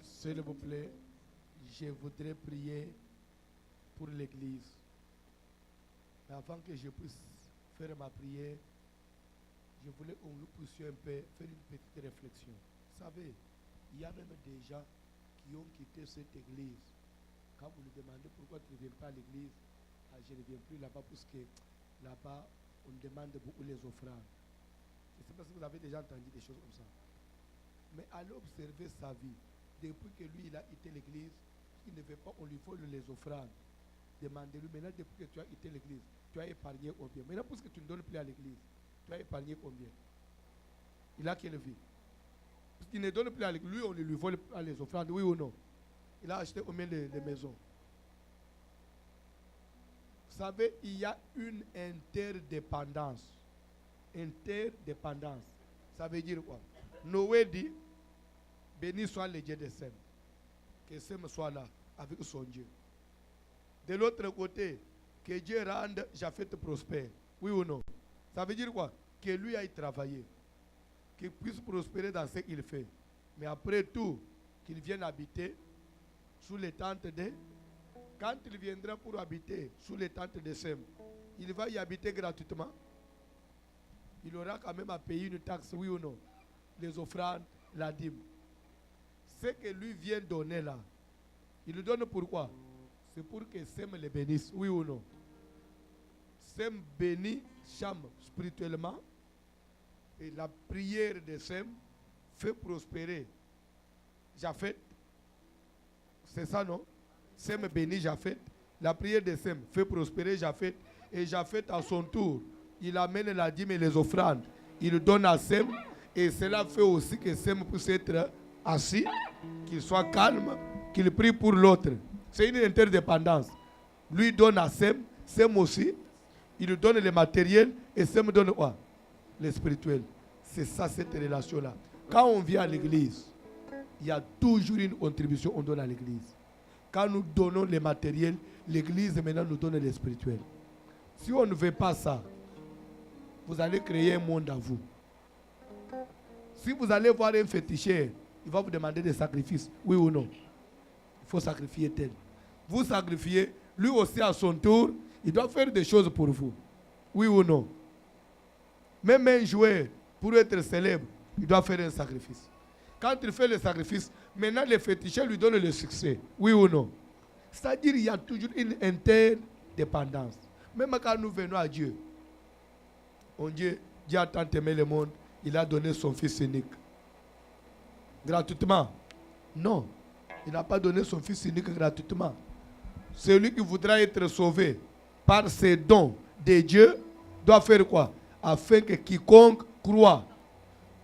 S'il vous plaît, je voudrais prier pour l'Église. Mais avant que je puisse faire ma prière, je voulais qu'on nous puissions un peu faire une petite réflexion. Vous savez, il y a même des gens qui ont quitté cette église. Quand vous lui demandez pourquoi tu ne viens pas à l'église, je ne viens plus là-bas parce que là-bas, on demande beaucoup les offrandes. Je ne sais pas si vous avez déjà entendu des choses comme ça. Mais allez observer sa vie. depuis que lui, il a quitté l'église, il ne veut pas, on lui vole les offrandes. Demandez-lui, maintenant, depuis que tu as quitté l'église, tu as épargné combien? Maintenant, puisque tu ne donnes plus à l'église, tu as épargné combien? Il a quelle vie? Parce qu'il ne donne plus à l'église, lui, on lui vole les offrandes, oui ou non? Il a acheté combien de maisons? Vous savez, il y a une interdépendance. Interdépendance. Ça veut dire quoi? Noé dit, béni soit le Dieu de Sem. Que Sem soit là avec son Dieu. De l'autre côté, que Dieu rende Japheth prospère. Oui ou non? Ça veut dire quoi? Que lui aille travailler. Qu'il puisse prospérer dans ce qu'il fait. Mais après tout, qu'il vienne habiter sous les tentes de... Quand il viendra pour habiter sous les tentes de Sem, il va y habiter gratuitement. Il aura quand même à payer une taxe, oui ou non? Les offrandes, la dîme. Ce que lui vient donner là, il le donne pourquoi? C'est pour que Sem le bénisse, oui ou non? Sem bénit Cham spirituellement et la prière de Sem fait prospérer Japheth. C'est ça, non? Sem bénit Japheth. La prière de Sem fait prospérer Japheth. Et Japheth, à son tour, il amène la dîme et les offrandes. Il donne à Sem. Et cela fait aussi que Sem puisse être assis, qu'il soit calme, qu'il prie pour l'autre. C'est une interdépendance. Lui donne à Sem, Sem aussi. Il lui donne le matériel et Sem donne quoi? Le spirituel. C'est ça, cette relation-là. Quand on vient à l'église, il y a toujours une contribution qu'on donne à l'église. Quand nous donnons le matériel, l'église maintenant nous donne le spirituel. Si on ne veut pas ça, vous allez créer un monde à vous. Si vous allez voir un féticheur, il va vous demander des sacrifices, oui ou non? Il faut sacrifier tel. Vous sacrifiez, lui aussi à son tour, il doit faire des choses pour vous. Oui ou non? Même un joueur, pour être célèbre, il doit faire un sacrifice. Quand il fait le sacrifice, maintenant le féticheur lui donne le succès. Oui ou non? C'est-à-dire qu'il y a toujours une interdépendance. Même quand nous venons à Dieu, Dieu a tant aimé le monde, il a donné son fils unique. Gratuitement? Non. Il n'a pas donné son fils unique gratuitement. Celui qui voudra être sauvé par ses dons de Dieu doit faire quoi? Afin que quiconque croit.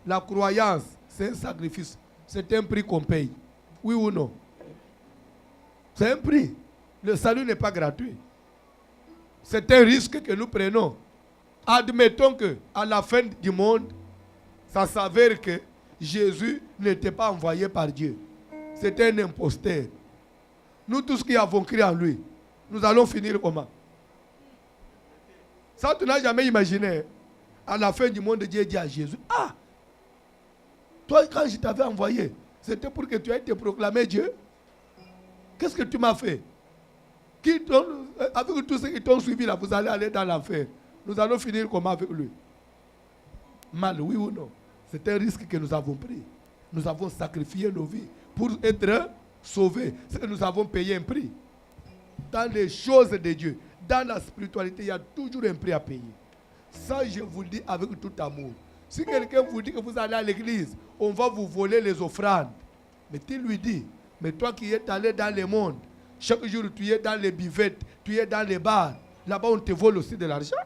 La croyance, c'est un sacrifice. C'est un prix qu'on paye. Oui ou non? C'est un prix. Le salut n'est pas gratuit. C'est un risque que nous prenons. Admettons qu'à la fin du monde, ça s'avère que Jésus n'était pas envoyé par Dieu. C'était un imposteur. Nous tous qui avons cru en lui, nous allons finir comment? Ça, tu n'as jamais imaginé. À la fin du monde, Dieu dit à Jésus, ah, toi, quand je t'avais envoyé, c'était pour que tu aies été proclamé Dieu. Qu'est-ce que tu m'as fait? Avec tous ceux qui t'ont suivi là, vous allez aller dans l'enfer. Nous allons finir comment avec lui? Mal, oui ou non? C'est un risque que nous avons pris. Nous avons sacrifié nos vies pour être sauvés. C'est que nous avons payé un prix. Dans les choses de Dieu, dans la spiritualité, il y a toujours un prix à payer. Ça, je vous le dis avec tout amour. Si quelqu'un vous dit que vous allez à l'église, on va vous voler les offrandes. Mais tu lui dis, mais toi qui es allé dans le monde, chaque jour tu es dans les buvettes, tu es dans les bars, là-bas on te vole aussi de l'argent.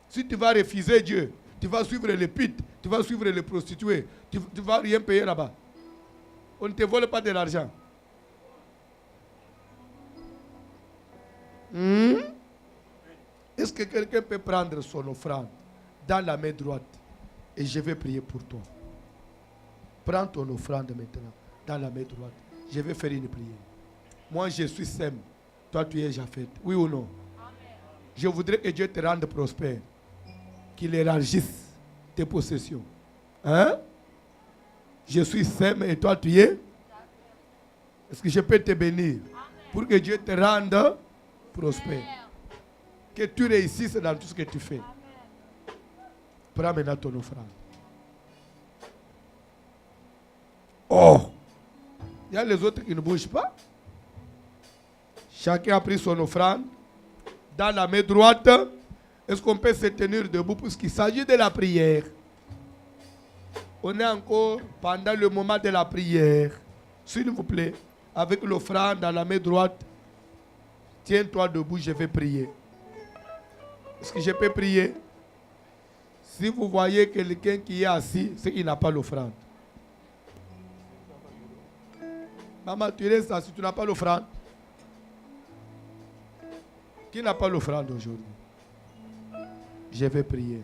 Si tu vas refuser Dieu, tu vas suivre les putes, tu vas suivre les prostituées, tu ne vas rien payer là-bas. On ne te vole pas de l'argent. Est-ce que quelqu'un peut prendre son offrande dans la main droite et je vais prier pour toi? Prends ton offrande maintenant dans la main droite. Je vais faire une prière. Moi, je suis Sem. Toi, tu es Japheth. Oui ou non? Amen. Je voudrais que Dieu te rende prospère. Qu'il élargisse tes possessions. Hein? Je suis Sem et toi, tu es? Est-ce que je peux te bénir? Amen. Pour que Dieu te rende prospère. Amen. Que tu réussisses dans tout ce que tu fais. Amen. Prends maintenant ton offrande. Oh! Il y a les autres qui ne bougent pas. Chacun a pris son offrande dans la main droite. Est-ce qu'on peut se tenir debout puisqu'il s'agit de la prière? On est encore pendant le moment de la prière. S'il vous plaît, avec l'offrande dans la main droite, tiens-toi debout, je vais prier. Est-ce que je peux prier? Si vous voyez quelqu'un qui est assis, c'est qu'il n'a pas l'offrande. Maman, tu restes assis, tu n'as pas l'offrande. Qui n'a pas l'offrande aujourd'hui? Je vais prier.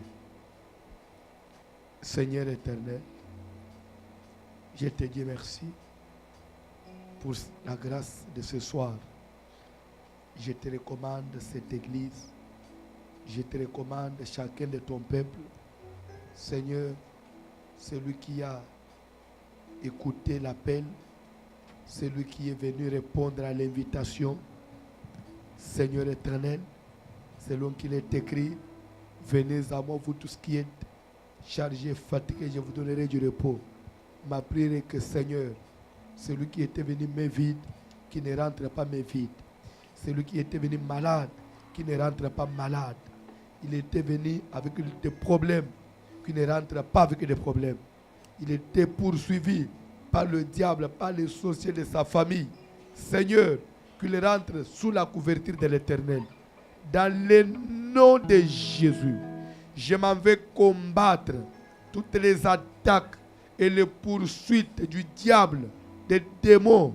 Seigneur éternel, je te dis merci pour la grâce de ce soir. Je te recommande cette église. Je te recommande chacun de ton peuple. Seigneur, celui qui a écouté l'appel, celui qui est venu répondre à l'invitation. Seigneur éternel, selon qu'il est écrit, venez à moi, vous tous qui êtes chargés, fatigués, je vous donnerai du repos. Ma prière est que, Seigneur, celui qui était venu me vide, qui ne rentre pas me vide. Celui qui était venu malade, qui ne rentre pas malade. Il était venu avec des problèmes, qui ne rentre pas avec des problèmes. Il était poursuivi par le diable, par les sorciers de sa famille. Seigneur, qu'il rentre sous la couverture de l'Éternel. Dans le nom de Jésus, je m'en vais combattre toutes les attaques et les poursuites du diable, des démons,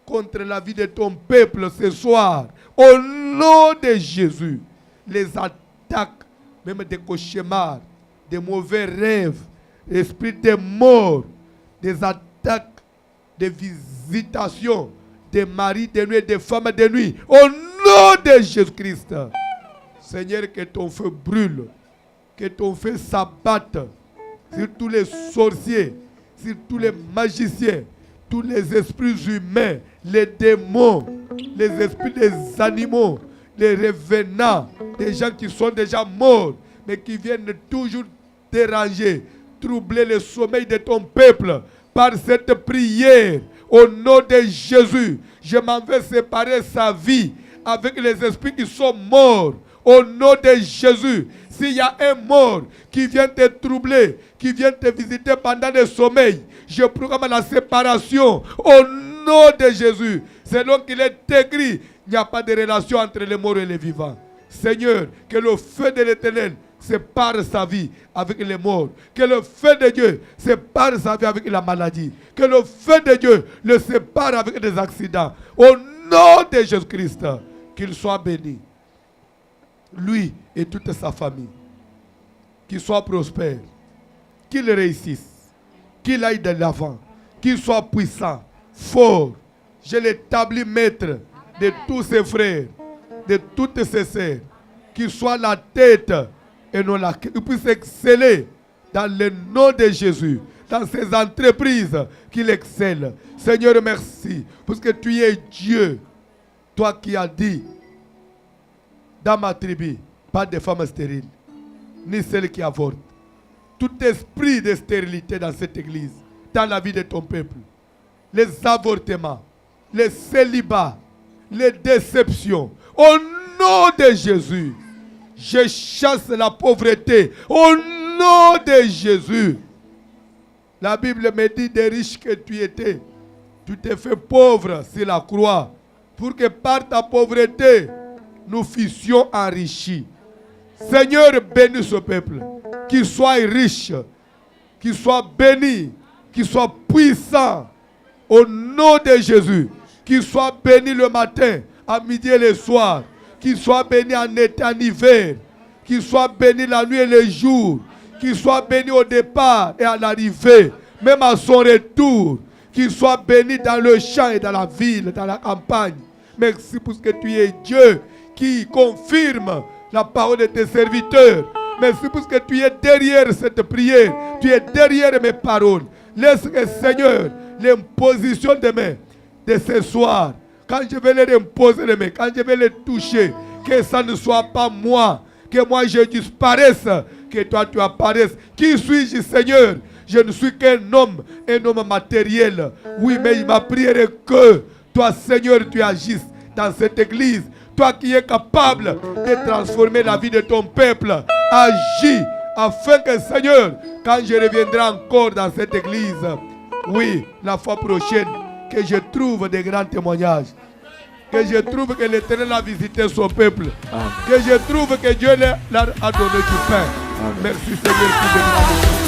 contre la vie de ton peuple ce soir. Au nom de Jésus, les attaques, même des cauchemars, des mauvais rêves, l'esprit des morts, des attaques, des visitations, des maris de nuit et des femmes de nuit. Au nom de Jésus-Christ. Seigneur, que ton feu brûle, que ton feu s'abatte sur tous les sorciers, sur tous les magiciens, tous les esprits humains, les démons, les esprits des animaux, les revenants, des gens qui sont déjà morts, mais qui viennent toujours déranger, troubler le sommeil de ton peuple. Par cette prière, au nom de Jésus, je m'en vais séparer sa vie avec les esprits qui sont morts. Au nom de Jésus, s'il y a un mort qui vient te troubler, qui vient te visiter pendant le sommeil, je programme la séparation. Au nom de Jésus, selon qu'il est écrit, il n'y a pas de relation entre les morts et les vivants. Seigneur, que le feu de l'Éternel sépare sa vie avec les morts. Que le feu de Dieu sépare sa vie avec la maladie. Que le feu de Dieu le sépare avec des accidents. Au nom de Jésus-Christ, qu'il soit béni. Lui et toute sa famille. Qu'il soit prospère. Qu'il réussisse. Qu'il aille de l'avant. Qu'il soit puissant, fort. Je l'établis maître de tous ses frères, de toutes ses sœurs. Qu'il soit la tête et non la queue. Qu'il puisse exceller dans le nom de Jésus. Dans ses entreprises, qu'il excelle. Seigneur, merci. Parce que tu es Dieu. Toi qui as dit, dans ma tribu, pas de femmes stériles, ni celles qui avortent. Tout esprit de stérilité dans cette église, dans la vie de ton peuple, les avortements, les célibats, les déceptions, au nom de Jésus, je chasse la pauvreté, au nom de Jésus. La Bible me dit des riches que tu étais, tu t'es fait pauvre sur la croix, pour que par ta pauvreté, nous fussions enrichis. Seigneur, bénis ce peuple, qu'il soit riche, qu'il soit béni, qu'il soit puissant, au nom de Jésus, qu'il soit béni le matin, à midi et le soir, qu'il soit béni en été, en hiver, qu'il soit béni la nuit et le jour, qu'il soit béni au départ et à l'arrivée, même à son retour, qu'il soit béni dans le champ et dans la ville, dans la campagne. Merci pour ce que tu es Dieu qui confirme la parole de tes serviteurs. Merci pour ce que tu es derrière cette prière. Tu es derrière mes paroles. Laisse que, Seigneur, l'imposition de main de ce soir, quand je vais les imposer les mains, quand je vais les toucher, que ça ne soit pas moi, que moi je disparaisse, que toi tu apparaisses. Qui suis-je, Seigneur? Je ne suis qu'un homme matériel. Oui, mais ma prière est que toi, Seigneur, tu agisses dans cette église. Toi qui es capable de transformer la vie de ton peuple, agis afin que, Seigneur, quand je reviendrai encore dans cette église, oui, la fois prochaine, que je trouve des grands témoignages. Que je trouve que l'Éternel a visité son peuple. Amen. Que je trouve que Dieu leur a donné du pain. Amen. Merci Seigneur pour